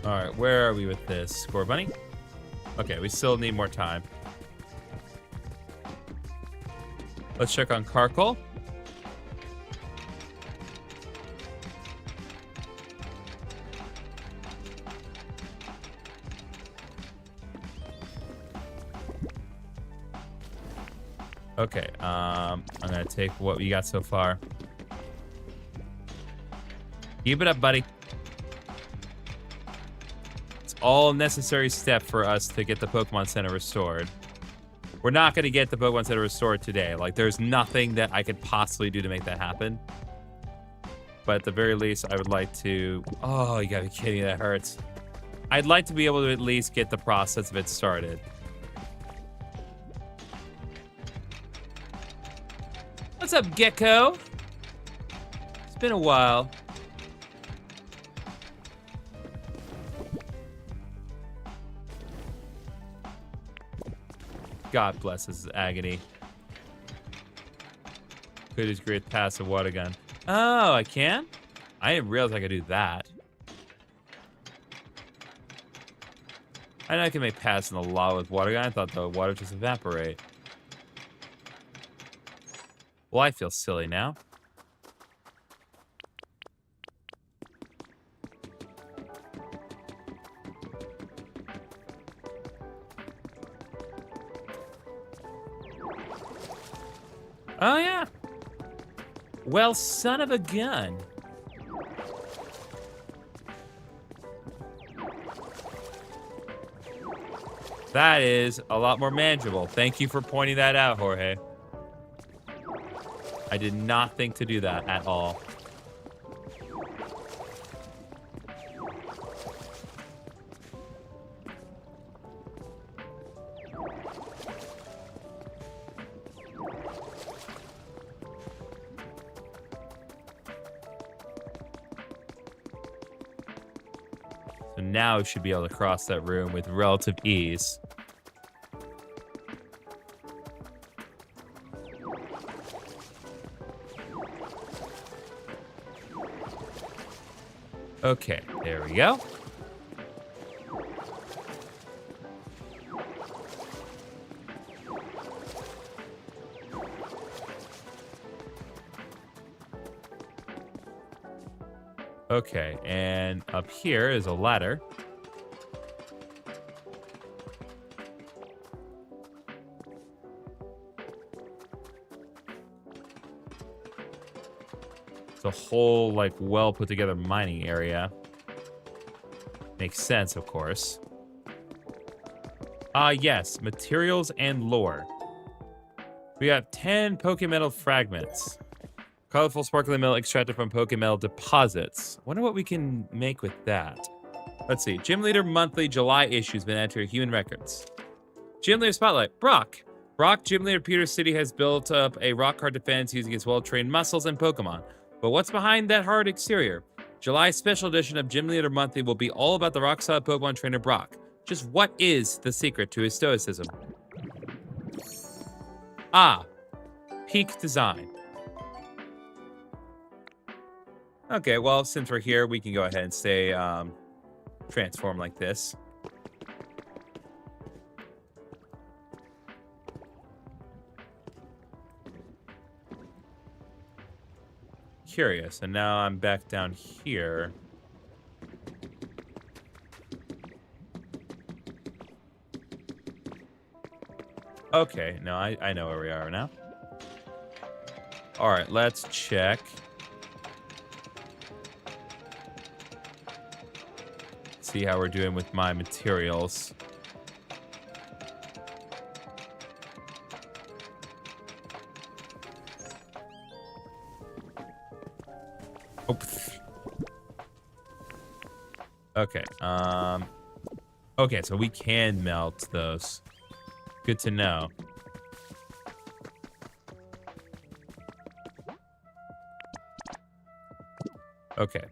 All right, where are we with this? Score bunny? Okay, we still need more time. Let's check on Karkle. Okay, I'm gonna take what we got so far. Keep it up, buddy. All necessary step for us to get the Pokemon Center restored. We're not going to get the Pokemon Center restored today. Like, there's nothing that I could possibly do to make that happen. But at the very least, I would like to... Oh, you gotta be kidding me, that hurts. I'd like to be able to at least get the process of it started. What's up, Gecko? It's been a while. God bless this agony. Could just create passive water gun. Oh, I can? I didn't realize I could do that. I know I can make paths in the lava with water gun. I thought the water just evaporate. Well, I feel silly now. Oh, yeah. Well, son of a gun. That is a lot more manageable. Thank you for pointing that out, Jorge. I did not think to do that at all. So now we should be able to cross that room with relative ease. Okay, there we go. Okay, and up here is a ladder. It's a whole, like, well put together mining area. Makes sense, of course. Yes, materials and lore. We have 10 Pokemetal fragments. Colorful sparkling metal extracted from Pokemetal deposits. Wonder what we can make with that. Let's see. Gym Leader Monthly July issue has been added to your human records. Gym Leader Spotlight. Brock. Brock, Gym Leader Pewter City, has built up a rock hard defense using his well-trained muscles and Pokemon. But what's behind that hard exterior? July's special edition of Gym Leader Monthly will be all about the rock-solid Pokemon trainer Brock. Just what is the secret to his stoicism? Peak design. Okay, well, since we're here, we can go ahead and stay transform like this. Curious, and now I'm back down here. Okay, no, I know where we are now. All right, let's check. See how we're doing with my materials. Oops. Okay. Okay, so we can melt those. Good to know. Okay.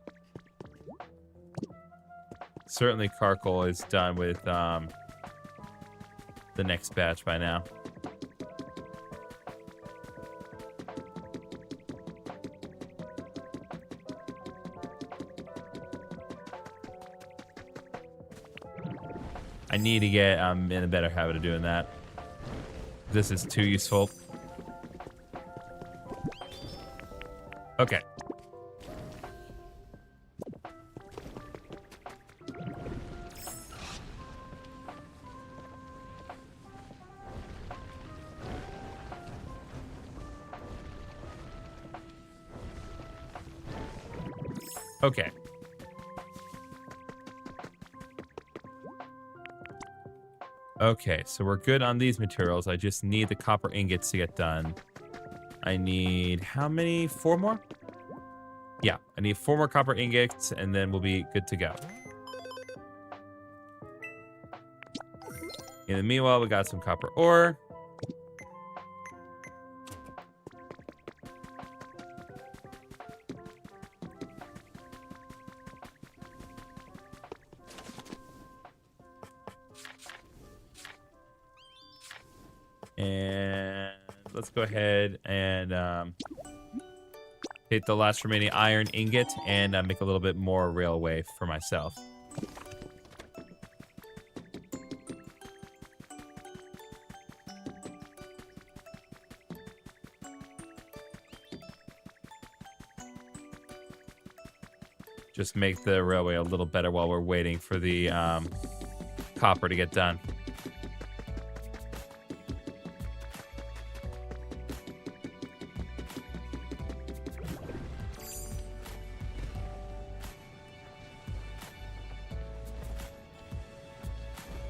Certainly Karkle is done with the next batch by now. I need to get in a better habit of doing that. This is too useful. Okay. Okay. Okay, so we're good on these materials. I just need the copper ingots to get done. I need how many? 4 more? Yeah, I need 4 more copper ingots, and then we'll be good to go. In the meanwhile, we got some copper ore. And let's go ahead and hit the last remaining iron ingot and make a little bit more railway for myself. just make the railway a little better while we're waiting for the copper to get done.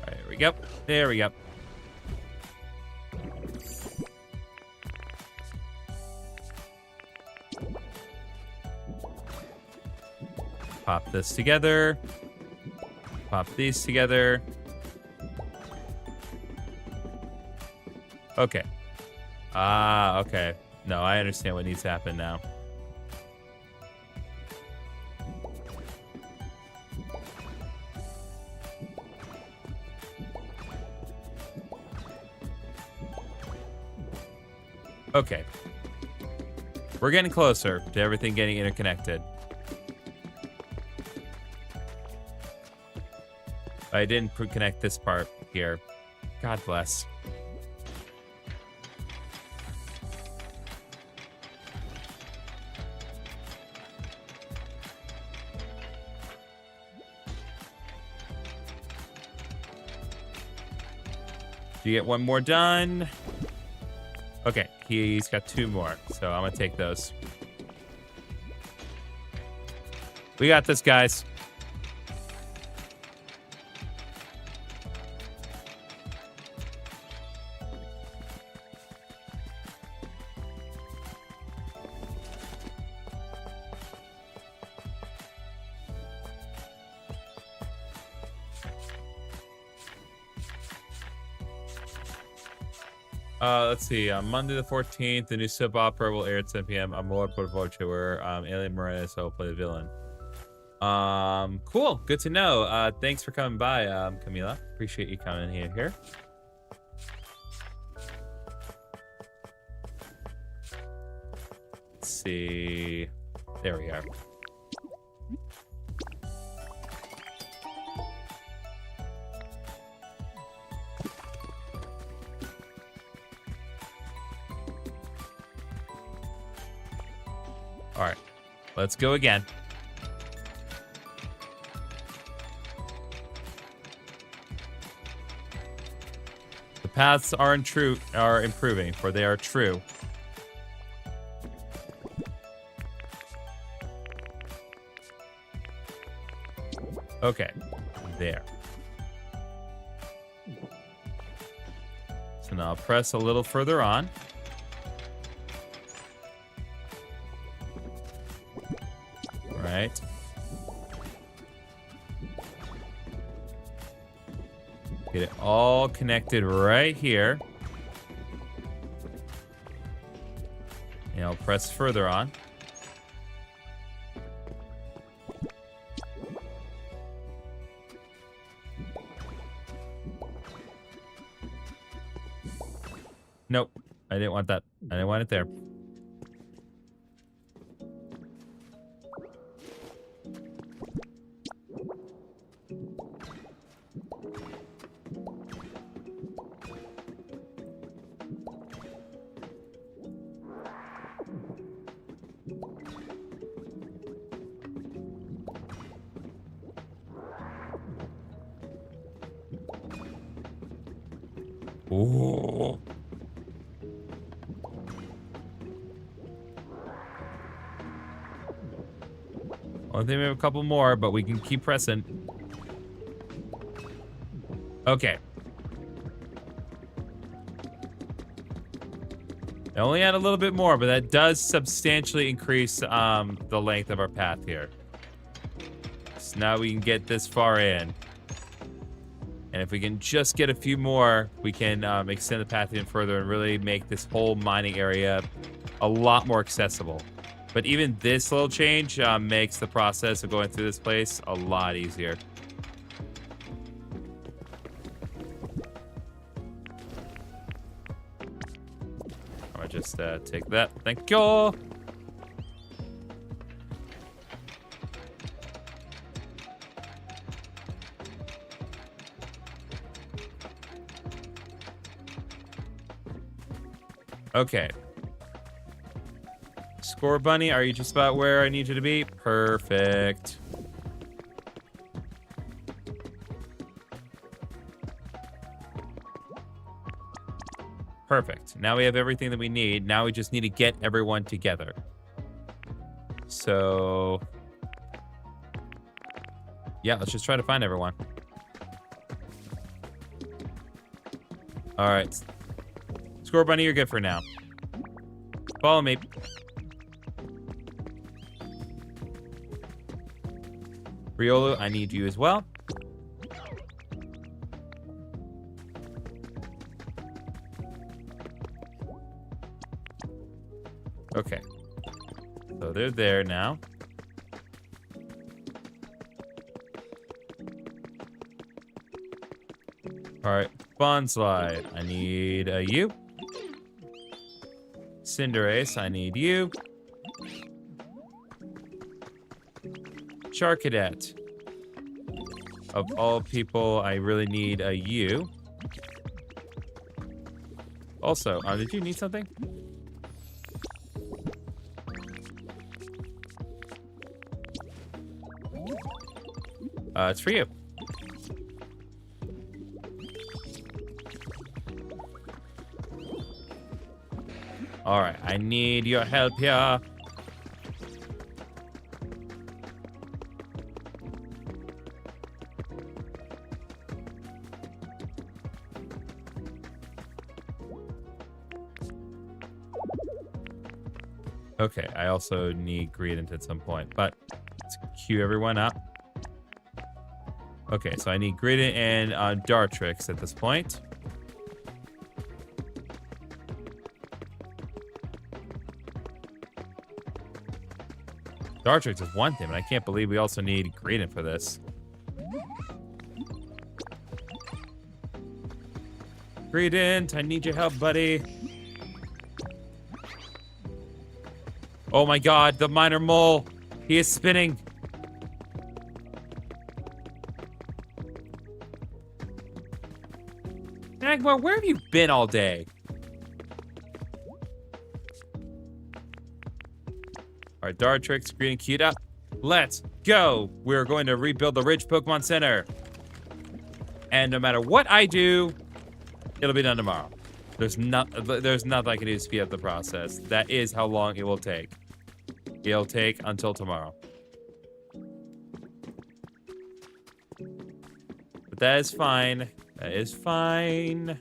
There we go. There we go. Pop this together. Pop these together. Okay. Ah, okay. No, I understand what needs to happen now. Okay. We're getting closer to everything getting interconnected. I didn't connect this part here. God bless. Do you get one more done? Okay, he's got 2 more, so I'm gonna take those. We got this, guys. Let's see. On Monday the 14th, the new soap opera will air at 7 p.m. Amor por voce, where Alien Morales will play the villain. Cool. Good to know. Thanks for coming by, Camila. Appreciate you coming in here. Let's see. There we are. All right, let's go again. The paths are improving, for they are true. Okay, there. So now I'll press a little further on. Right. Get it all connected right here. And I'll press further on. Nope. I didn't want that. I didn't want it there. Ooh. I think we have a couple more, but we can keep pressing. Okay. I only add a little bit more, but that does substantially increase the length of our path here. So now we can get this far in. And if we can just get a few more, we can extend the path even further and really make this whole mining area a lot more accessible. But even this little change makes the process of going through this place a lot easier. I'm gonna just take that. Thank you. Okay. Score Bunny, are you just about where I need you to be? Perfect. Perfect. Now we have everything that we need. Now we just need to get everyone together. So, yeah, let's just try to find everyone. All right. Score Bunny, you're good for now. Follow me. Riolu, I need you as well. Okay. So they're there now. All right. Bondslide, I need you. Cinderace, I need you. Charcadet. Of all people, I really need you. Also, did you need something? It's for you. All right, I need your help here. Okay, I also need Greedent at some point, but let's queue everyone up. Okay, so I need Greedent and Dartrix at this point. Dartrix is one thing, but I can't believe we also need Greedent for this. Greedent, I need your help, buddy. Oh my god, the minor mole. He is spinning. Magmar, where have you been all day? All right, Dartrix, Green, queued up. Let's go. We're going to rebuild the Ridge Pokemon Center. And no matter what I do, it'll be done tomorrow. There's nothing I can do to speed up the process. That is how long it will take. It'll take until tomorrow. But that is fine. That is fine.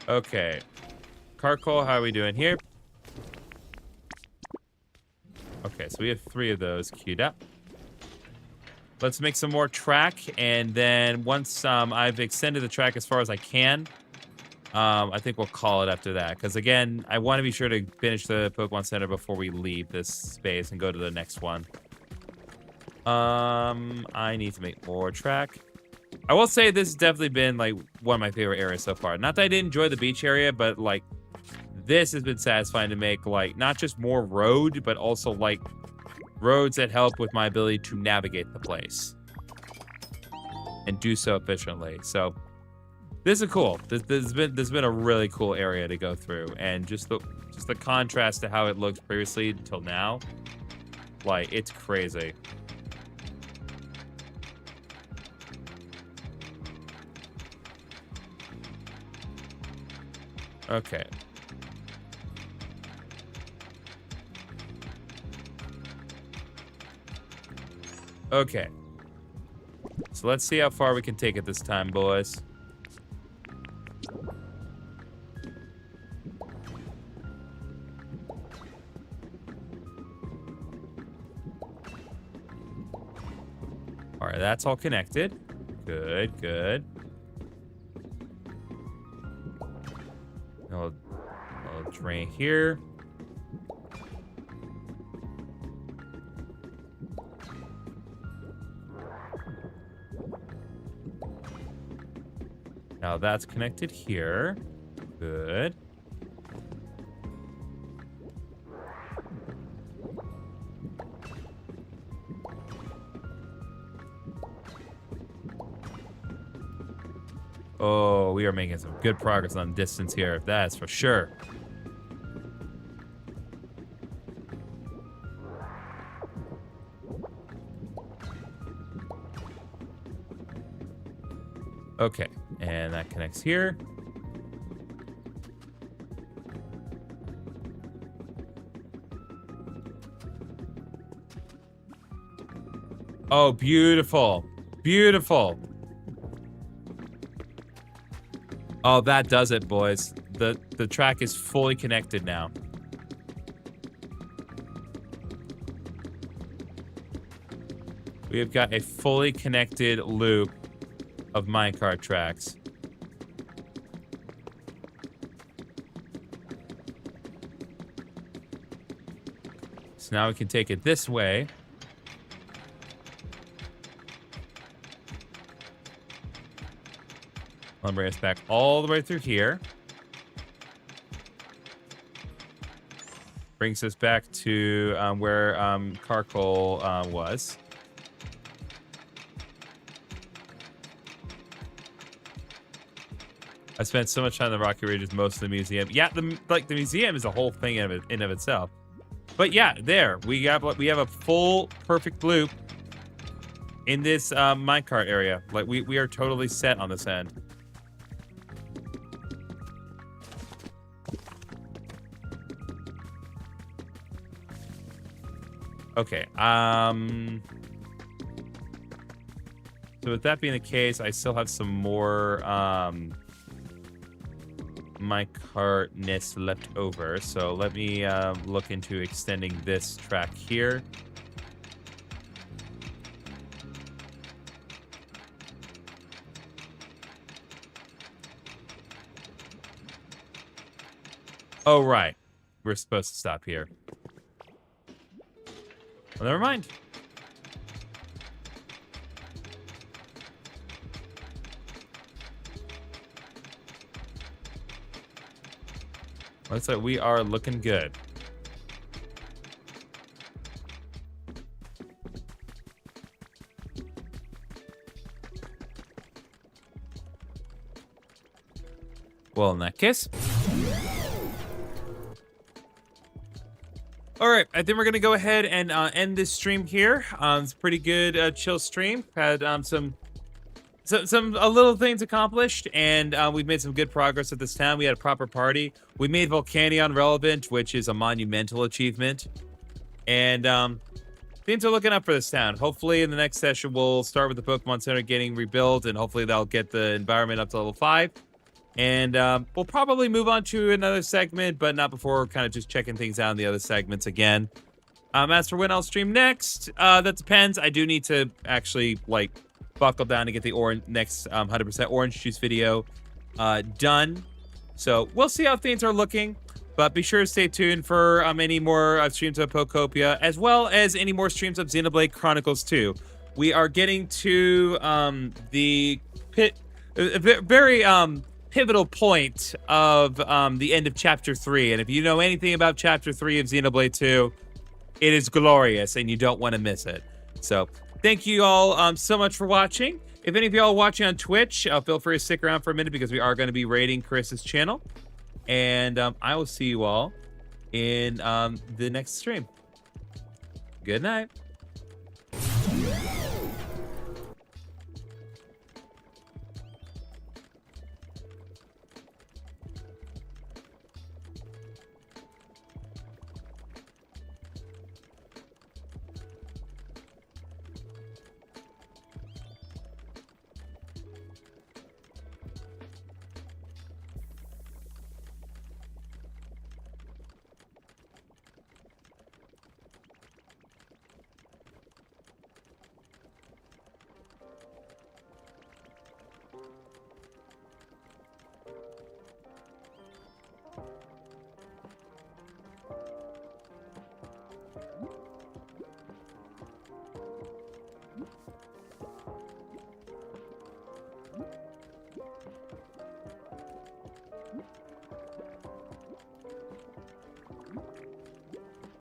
Okay. Carcoal, how are we doing here? Okay, so we have 3 of those queued up. Let's make some more track, and then once I've extended the track as far as I can, I think we'll call it after that. Because again, I want to be sure to finish the Pokemon Center before we leave this space and go to the next one. I need to make more track. I will say this has definitely been like one of my favorite areas so far. Not that I didn't enjoy the beach area, but like this has been satisfying to make like not just more road, but also like roads that help with my ability to navigate the place and do so efficiently. So this is cool. This has been a really cool area to go through, and just the contrast to how it looked previously until now, like it's crazy. Okay. Okay. So let's see how far we can take it this time, boys. All right, that's all connected. Good, good. I'll drain here. Now that's connected here. Good. Oh, we are making some good progress on distance here. That's for sure. Okay, and that connects here. Oh, beautiful. Beautiful. Oh, that does it, boys. The track is fully connected now. We have got a fully connected loop of minecart tracks. So now we can take it this way. I'll bring us back all the way through here. Brings us back to where Carcoal was. I spent so much time in the Rocky Ridges, most of the museum. Yeah, the museum is a whole thing in of itself. But yeah, there we have a full perfect loop in this minecart area. Like we are totally set on this end. Okay. So with that being the case, I still have some more minecartness left over. So let me look into extending this track here. Oh, right. We're supposed to stop here. Well, never mind. Looks like we are looking good. Well, in that case. All right, I think we're gonna go ahead and end this stream here. It's a pretty good, chill stream. Had some little things accomplished, and we've made some good progress at this town. We had a proper party. We made Volcanion relevant, which is a monumental achievement, and things are looking up for this town. Hopefully, in the next session, we'll start with the Pokemon Center getting rebuilt, and hopefully, they'll get the environment up to level 5. And we'll probably move on to another segment, but not before kind of just checking things out in the other segments again. As for when I'll stream next, that depends. I do need to actually, like, buckle down to get the next 100% orange juice video done. So we'll see how things are looking. But be sure to stay tuned for any more streams of Pokopia, as well as any more streams of Xenoblade Chronicles 2. We are getting to the very pivotal point of the end of Chapter 3. And if you know anything about Chapter 3 of Xenoblade 2, it is glorious, and you don't want to miss it. So thank you all so much for watching. If any of y'all are watching on Twitch, feel free to stick around for a minute because we are going to be raiding Chris's channel. And I will see you all in the next stream. Good night.